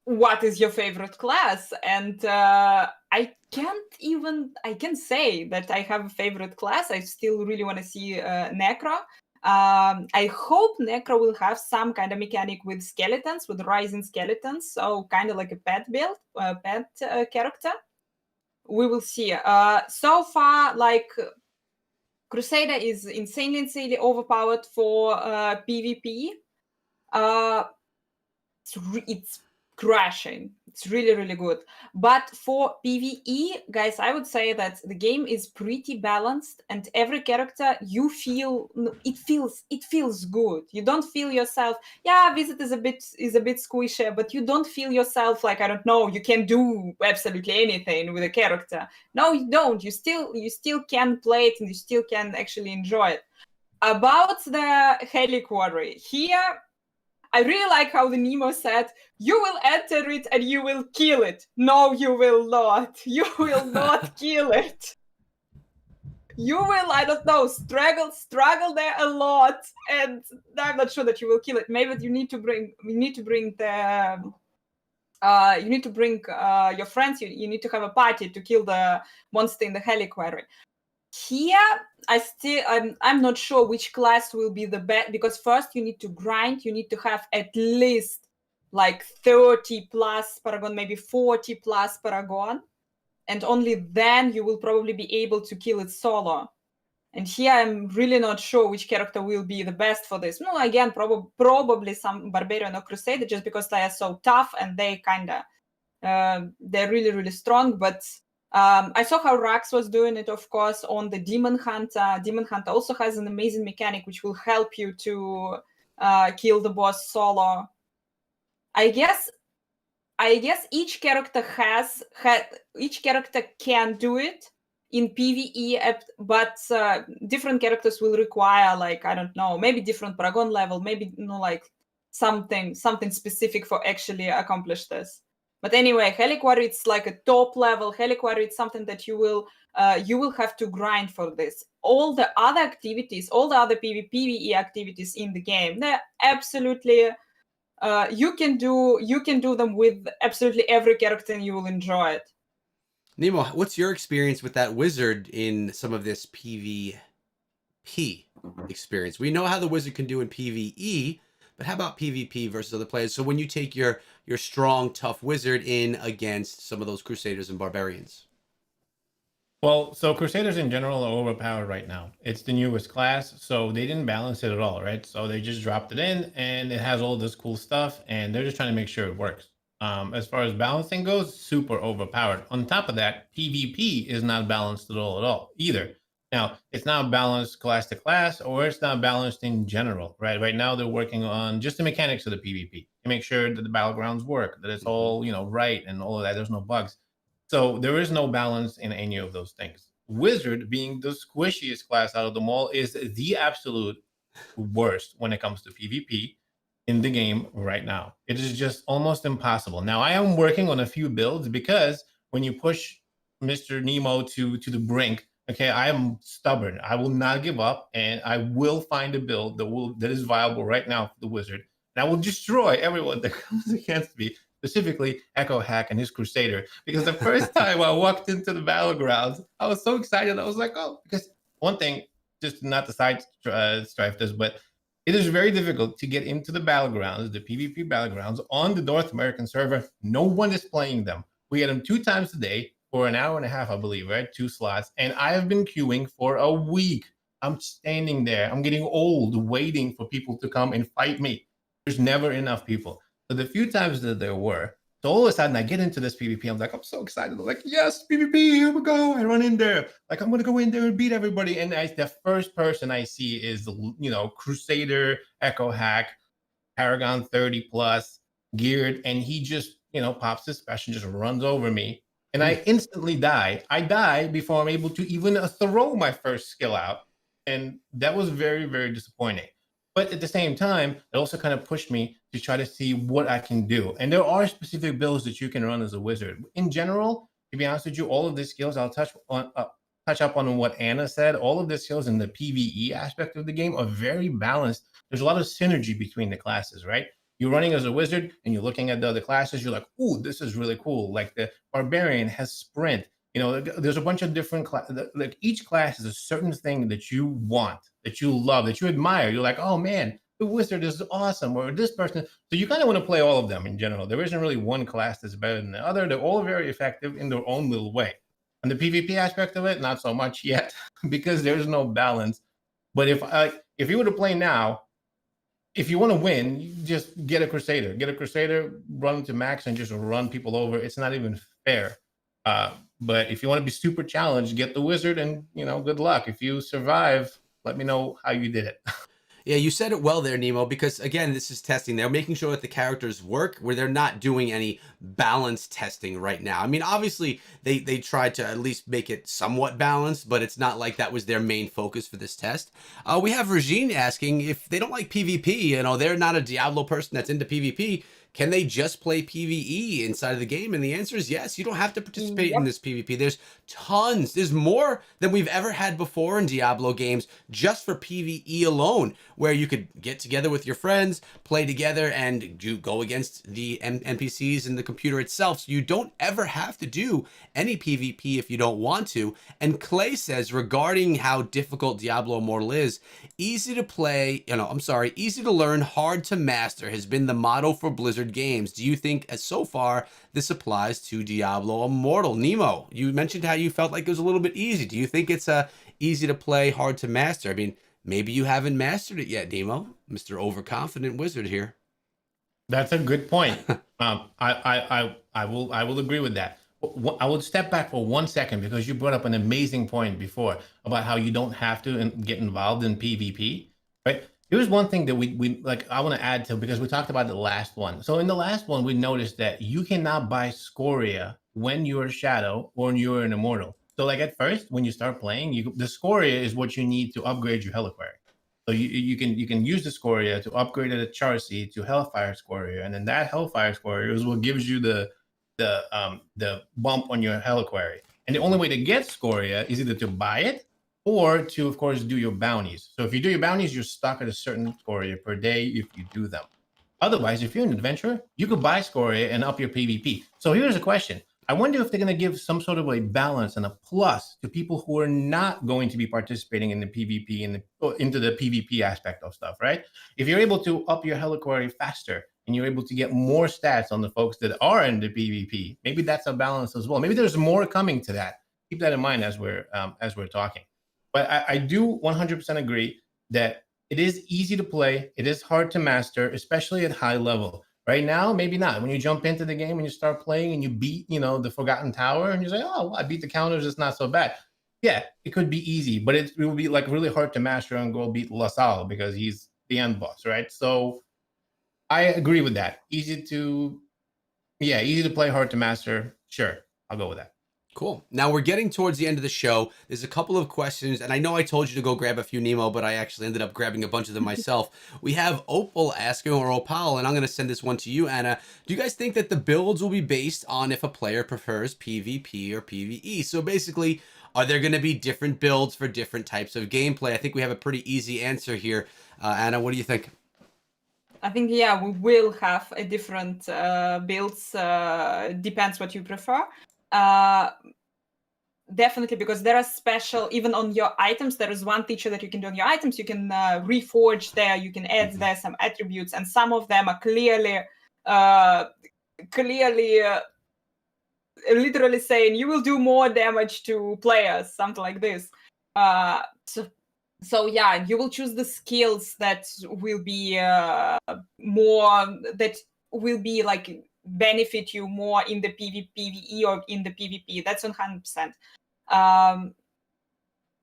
what is your favorite class? And I can say that I have a favorite class. I still really want to see Necro. I hope Necro will have some kind of mechanic with skeletons, with rising skeletons, so kind of like a pet build, pet character. We will see. So far, like Crusader is insanely overpowered for PvP. It's crashing. It's really good. But for PvE, guys, I would say that the game is pretty balanced, and every character you feel it feels good. You don't feel yourself, yeah, Visit is a bit squishy, but you don't feel yourself like, I don't know, you can do absolutely anything with a character. No, you don't. You still can play it, and you still can actually enjoy it. About the Heliquarry, here I really like how the Nemo said, you will enter it and you will kill it. No, you will not. You will not kill it. You will, I don't know, struggle there a lot, and I'm not sure that you will kill it. Maybe you need to bring the you need to bring your friends. You need to have a party to kill the monster in the Heliquarry. Here, I'm not sure which class will be the best, because first you need to grind. You need to have at least like 30 plus Paragon, maybe 40 plus Paragon, and only then you will probably be able to kill it solo. And here I'm really not sure which character will be the best for this. No, again, probably some Barbarian or Crusader, just because they are so tough and they kinda they're really strong. But I saw how Rax was doing it, of course, on the Demon Hunter. Demon Hunter also has an amazing mechanic which will help you to kill the boss solo. I guess each character each character can do it in PvE, but different characters will require, like, I don't know, maybe different Paragon level, maybe, you know, like something specific for actually accomplish this. But anyway, Heliquarry, it's like a top level. Heliquarry, it's something that you will have to grind for this. All the other activities, all the other PvE activities in the game, they're absolutely you can do them with absolutely every character, and you will enjoy it. Nemo, what's your experience with that wizard in some of this PvP experience? We know how the wizard can do in PvE, but how about PvP versus other players? So when you take your strong, tough wizard in against some of those Crusaders and Barbarians. Well, so Crusaders in general are overpowered right now. It's the newest class, so they didn't balance it at all, right? So they just dropped it in, and it has all this cool stuff, and they're just trying to make sure it works. As far as balancing goes, super overpowered. On top of that, PvP is not balanced at all either. Now, it's not balanced class to class, or it's not balanced in general, right? Right now, they're working on just the mechanics of the PvP to make sure that the battlegrounds work, that it's Mhm. all right, and all of that. There's no bugs. So there is no balance in any of those things. Wizard, being the squishiest class out of them all, is the absolute worst when it comes to PvP in the game right now. It is just almost impossible. Now I am working on a few builds because when you push Mr. Nemo to the brink, okay, I am stubborn. I will not give up, and I will find a build that is viable right now for the wizard. And I will destroy everyone that comes against me, specifically Echo Hack and his Crusader. Because the first time I walked into the battlegrounds, I was so excited. I was like, oh, because one thing, just not to strife this, but it is very difficult to get into the battlegrounds, the PvP battlegrounds on the North American server. No one is playing them. We get them 2 times a day for an hour and a half, I believe, right? 2 slots. And I have been queuing for a week. I'm standing there. I'm getting old waiting for people to come and fight me. There's never enough people. So the few times that there were, so all of a sudden I get into this PvP. I'm like, I'm so excited. I'm like, yes, PvP, here we go. I run in there. Like, I'm going to go in there and beat everybody. And the first person I see is, Crusader, Echo Hack, Paragon 30 plus, geared. And he just, pops his special and just runs over me. And I instantly die. I die before I'm able to even throw my first skill out. And that was very, very disappointing. But at the same time, it also kind of pushed me to try to see what I can do. And there are specific builds that you can run as a wizard. In general, to be honest with you, all of these skills, I'll touch up on what Anna said. All of the skills in the PvE aspect of the game are very balanced. There's a lot of synergy between the classes, right? You're running as a wizard and you're looking at the other classes. You're like, ooh, this is really cool. Like the barbarian has sprint. There's a bunch of different like each class is a certain thing that you want, that you love, that you admire. You're like, oh man, the wizard is awesome, or this person. So you kind of want to play all of them in general. There isn't really one class that's better than the other. They're all very effective in their own little way. And the PvP aspect of it, not so much yet, because there's no balance. But if you were to play now, if you want to win, you just get a Crusader. Get a Crusader, run to max, and just run people over. It's not even fair. But if you want to be super challenged, get the Wizard, and good luck. If you survive, let me know how you did it. Yeah, you said it well there, Nemo, because again, this is testing. They're making sure that the characters work where they're not doing any balance testing right now. I mean, obviously, they tried to at least make it somewhat balanced, but it's not like that was their main focus for this test. We have Regine asking if they don't like PvP, they're not a Diablo person that's into PvP. Can they just play PvE inside of the game? And the answer is yes. You don't have to participate in this PvP. There's tons. There's more than we've ever had before in Diablo games just for PvE alone, where you could get together with your friends, play together, and you go against the NPCs and the computer itself. So you don't ever have to do any PvP if you don't want to. And Clay says regarding how difficult Diablo Immortal is, easy to play, easy to learn, hard to master has been the motto for Blizzard games. Do you think as so far this applies to Diablo Immortal? Nemo, you mentioned how you felt like it was a little bit easy. Do you think it's easy to play, hard to master? I mean, maybe you haven't mastered it yet, Nemo, Mr. Overconfident Wizard here. That's a good point. I will agree with that. I would step back for 1 second because you brought up an amazing point before about how you don't have to get involved in PvP, right? Here's one thing that we like. I want to add to, because we talked about the last one. So in the last one, we noticed that you cannot buy Scoria when you're a Shadow or when you're an Immortal. So like at first, when you start playing, the Scoria is what you need to upgrade your Heliquary. So you can use the Scoria to upgrade it at Charcy to Hellfire Scoria, and then that Hellfire Scoria is what gives you the bump on your Heliquary. And the only way to get Scoria is either to buy it or to, of course, do your bounties. So if you do your bounties, you're stuck at a certain Scoria per day if you do them. Otherwise, if you're an adventurer, you could buy Scoria and up your PvP. So here's a question. I wonder if they're going to give some sort of a balance and a plus to people who are not going to be participating in the PvP and into the PvP aspect of stuff, right? If you're able to up your Heliquary faster and you're able to get more stats on the folks that are in the PvP, maybe that's a balance as well. Maybe there's more coming to that. keep that in mind as we're talking. But I do 100% agree that it is easy to play. It is hard to master, especially at high level. Right now, maybe not. When you jump into the game and you start playing and you beat, the Forgotten Tower, and you say, "Oh, well, I beat the counters. It's not so bad." Yeah, it could be easy, but it will be like really hard to master and go beat LaSalle because he's the end boss, right? So I agree with that. Easy to play, hard to master. Sure, I'll go with that. Cool. Now we're getting towards the end of the show. There's a couple of questions, and I know I told you to go grab a few, Nemo, but I actually ended up grabbing a bunch of them myself. We have Opal asking, or Opal, and I'm going to send this one to you, Anna. Do you guys think that the builds will be based on if a player prefers PvP or PvE? So basically, are there going to be different builds for different types of gameplay? I think we have a pretty easy answer here. Anna, what do you think? I think, yeah, we will have a different builds. Depends what you prefer. Definitely, because there are special, even on your items, there is one feature that you can do on your items. You can reforge there, you can add there some attributes, and some of them are clearly literally saying you will do more damage to players, something like this. So yeah, you will choose the skills that will be that will be like benefit you more in the PvE or in the PvP. That's 100%.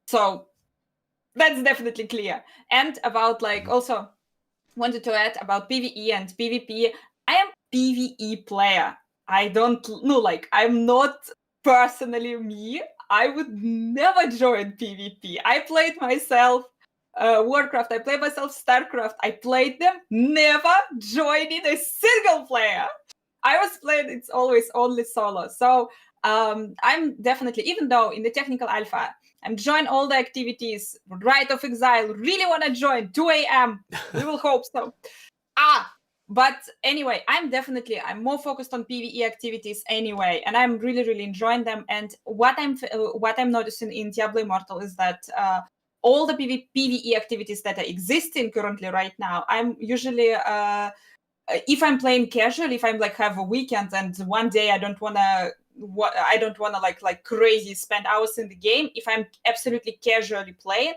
So that's definitely clear. And about also wanted to add about PvE and PvP. I am PvE player. I don't know, I'm not personally me. I would never join PvP. I played myself Warcraft, I played myself StarCraft. I played them, never joining a single player. I was playing, it's always only solo. So I'm definitely, even though in the technical alpha, I'm joining all the activities, Rite of Exile, really want to join, 2 a.m. We will hope so. But anyway, I'm more focused on PvE activities anyway, and I'm really enjoying them. And what I'm noticing in Diablo Immortal is that all the PvE activities that are existing currently right now, I'm usually if I'm playing casual, if I'm have a weekend and one day I don't wanna crazy spend hours in the game, if I'm absolutely casually playing,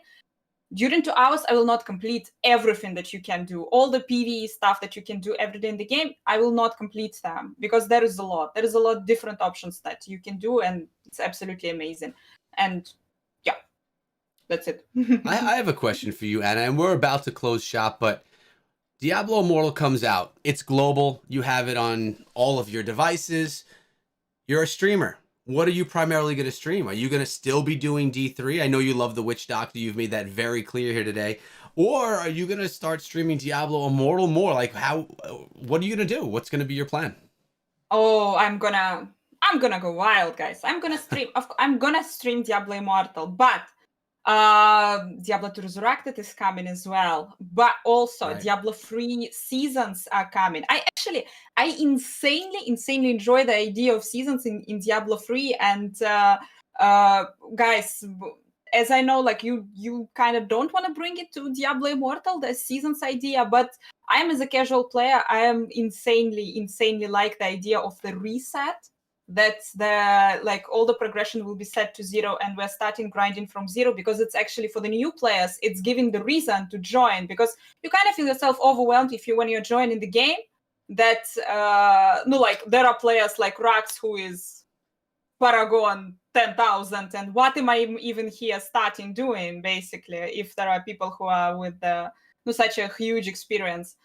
during 2 hours, I will not complete everything that you can do. All the PvE stuff that you can do every day in the game, I will not complete them because there is a lot. There is a lot of different options that you can do, and it's absolutely amazing. And yeah, that's it. I have a question for you, Anna, and we're about to close shop, but Diablo Immortal comes out. It's global. You have it on all of your devices. You're a streamer. What are you primarily going to stream? Are you going to still be doing D3? I know you love the Witch Doctor. You've made that very clear here today. Or are you going to start streaming Diablo Immortal more? What are you going to do? What's going to be your plan? Oh, I'm gonna go wild, guys. I'm gonna stream Diablo Immortal, but Diablo 2 Resurrected is coming as well, but also Right. Diablo 3 seasons are coming. I insanely enjoy the idea of seasons in Diablo 3, and guys, as I know, you kind of don't want to bring it to Diablo Immortal, the seasons idea, but I'm, as a casual player, I am insanely like the idea of the reset. That's all the progression will be set to 0 and we're starting grinding from 0, because it's actually, for the new players, it's giving the reason to join, because you kind of feel yourself overwhelmed when you're joining the game, that there are players like Rax, who is Paragon 10,000, and what am I even here starting doing, basically, if there are people who are with such a huge experience.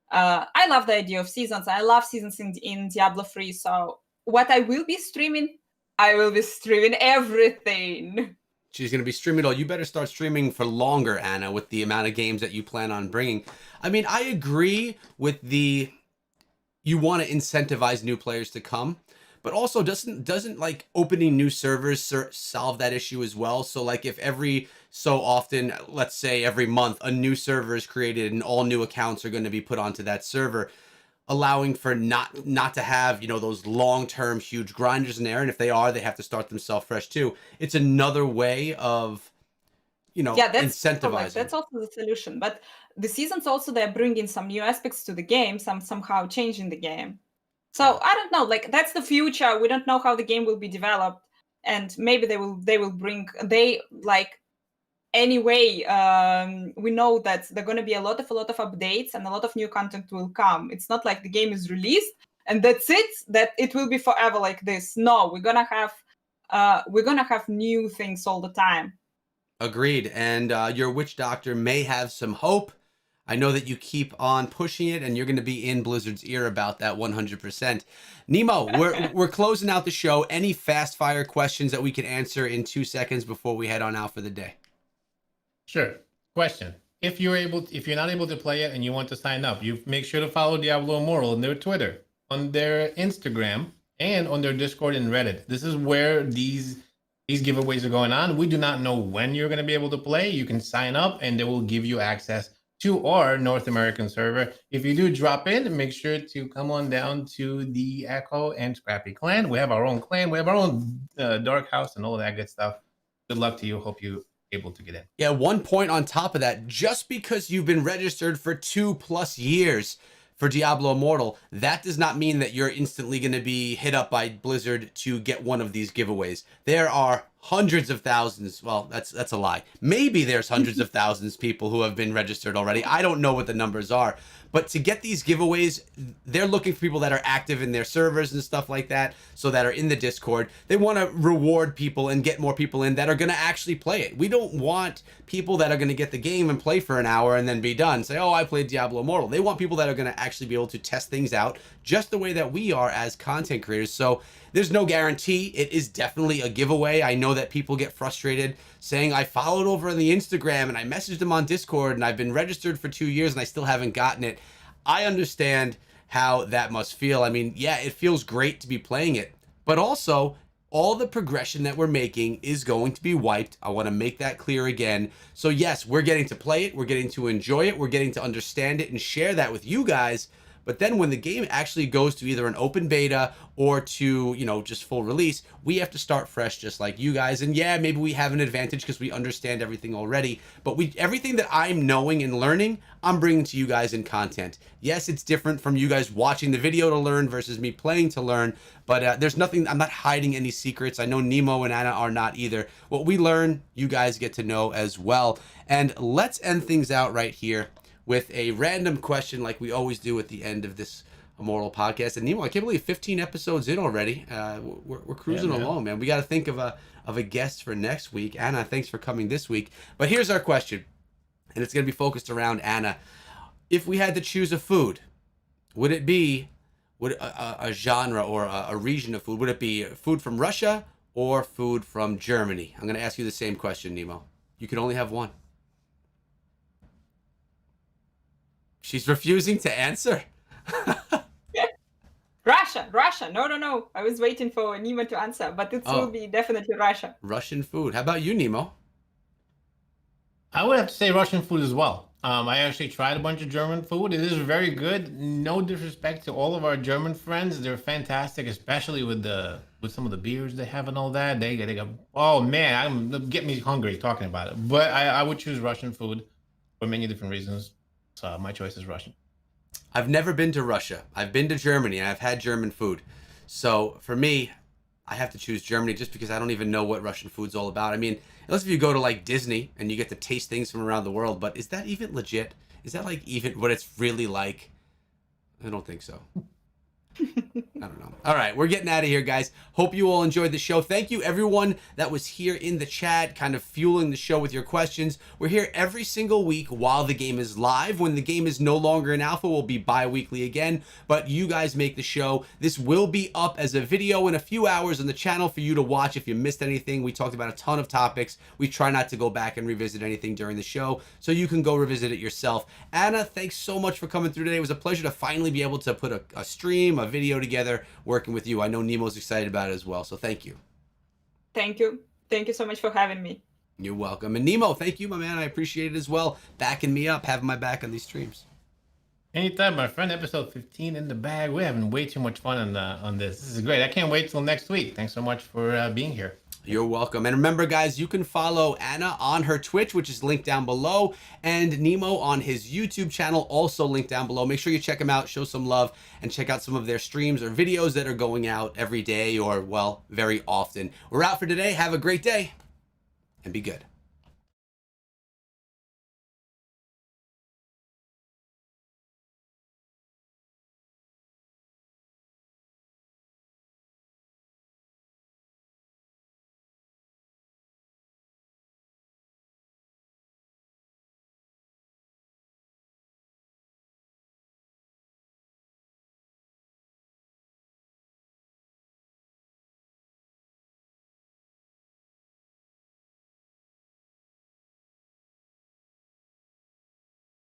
I love the idea of seasons. I love seasons in Diablo 3, so what I will be streaming everything. She's going to be streaming it all. You better start streaming for longer, Anna, with the amount of games that you plan on bringing. I mean, I agree with you want to incentivize new players to come, but also doesn't opening new servers solve that issue as well? So if every so often, let's say every month, a new server is created and all new accounts are going to be put onto that server, allowing for not to have those long-term huge grinders in there, and if they have to start themselves fresh too. It's another way of that's incentivizing. That's also the solution. But the seasons also, they're bringing some new aspects to the game, somehow changing the game. So I don't know, that's the future. We don't know how the game will be developed, and maybe they will bring anyway. We know that there are going to be a lot of updates and a lot of new content will come. It's not like the game is released and that's it, that it will be forever like this. No, we're gonna have new things all the time. Agreed. And your witch doctor may have some hope. I know that you keep on pushing it, and you're going to be in Blizzard's ear about that 100%. Nemo, we're closing out the show. Any fast fire questions that we can answer in 2 seconds before we head on out for the day? Sure. Question: if you're not able to play it and you want to sign up, you make sure to follow Diablo Immortal on their Twitter, on their Instagram, and on their Discord and Reddit. This is where these giveaways are going on. We do not know when you're going to be able to play. You can sign up, and they will give you access to our North American server. If you do drop in, make sure to come on down to the Echo and Scrappy clan. We have our own clan. We have our own dark house and all that good stuff. Good luck to you. Hope you're able to get in. Yeah, 1 point on top of that. Just because you've been registered for 2+ years for Diablo Immortal, that does not mean that you're instantly going to be hit up by Blizzard to get one of these giveaways. There are hundreds of thousands. Well, that's a lie. Maybe there's hundreds of thousands people who have been registered already. I don't know what the numbers are. But to get these giveaways, they're looking for people that are active in their servers and stuff like that, so that are in the Discord. They want to reward people and get more people in that are going to actually play it. We don't want people that are going to get the game and play for an hour and then be done. Say, oh, I played Diablo Immortal. They want people that are going to actually be able to test things out just the way that we are as content creators. So there's no guarantee. It is definitely a giveaway. I know that people get frustrated saying, I followed over on the Instagram and I messaged them on Discord and I've been registered for 2 years and I still haven't gotten it. I understand how that must feel. I mean, yeah, it feels great to be playing it, but also all the progression that we're making is going to be wiped. I want to make that clear again. So yes, we're getting to play it. We're getting to enjoy it. We're getting to understand it and share that with you guys. But then when the game actually goes to either an open beta or to, you know, just full release, we have to start fresh just like you guys. And yeah, maybe we have an advantage because we understand everything already. But everything that I'm knowing and learning, I'm bringing to you guys in content. Yes, it's different from you guys watching the video to learn versus me playing to learn. But there's nothing, I'm not hiding any secrets. I know Nemo and Anna are not either. What we learn, you guys get to know as well. And let's end things out right here with a random question like we always do at the end of this Immortal podcast. And Nemo, I can't believe 15 episodes in already. We're cruising along, man. We got to think of a guest for next week. Anna, thanks for coming this week. But here's our question, and it's going to be focused around Anna. If we had to choose a food, would it be a genre or a region of food? Would it be food from Russia or food from Germany? I'm going to ask you the same question, Nemo. You can only have one. She's refusing to answer. Russia. No. I was waiting for Nemo to answer, but it will be definitely Russia. Russian food. How about you, Nemo? I would have to say Russian food as well. I actually tried a bunch of German food. It is very good. No disrespect to all of our German friends. They're fantastic, especially with some of the beers they have and all that. They go, oh man, get me hungry talking about it. But I would choose Russian food for many different reasons. So my choice is Russian. I've never been to Russia. I've been to Germany and I've had German food. So for me, I have to choose Germany just because I don't even know what Russian food's all about. I mean, unless if you go to like Disney and you get to taste things from around the world, but is that even legit? Is that like even what it's really like? I don't think so. I don't know. All right, we're getting out of here, guys. Hope you all enjoyed the show. Thank you, everyone that was here in the chat, kind of fueling the show with your questions. We're here every single week while the game is live. When the game is no longer in alpha, we'll be bi-weekly again, but you guys make the show. This will be up as a video in a few hours on the channel for you to watch if you missed anything. We talked about a ton of topics. We try not to go back and revisit anything during the show, so you can go revisit it yourself. Anna, thanks so much for coming through today. It was a pleasure to finally be able to put a stream, a video together working with you. I know Nemo's excited about it as well, so thank you. Thank you so much for having me. You're welcome. And Nemo, thank you, my man. I appreciate it as well, backing me up, having my back on these streams. Anytime, my friend. Episode 15 in the bag. We're having way too much fun on this. This is great. I can't wait till next week. Thanks so much for being here. You're welcome. And remember, guys, you can follow Anna on her Twitch, which is linked down below, and Nemo on his YouTube channel, also linked down below. Make sure you check them out, show some love, and check out some of their streams or videos that are going out every day or, well, very often. We're out for today. Have a great day, and be good.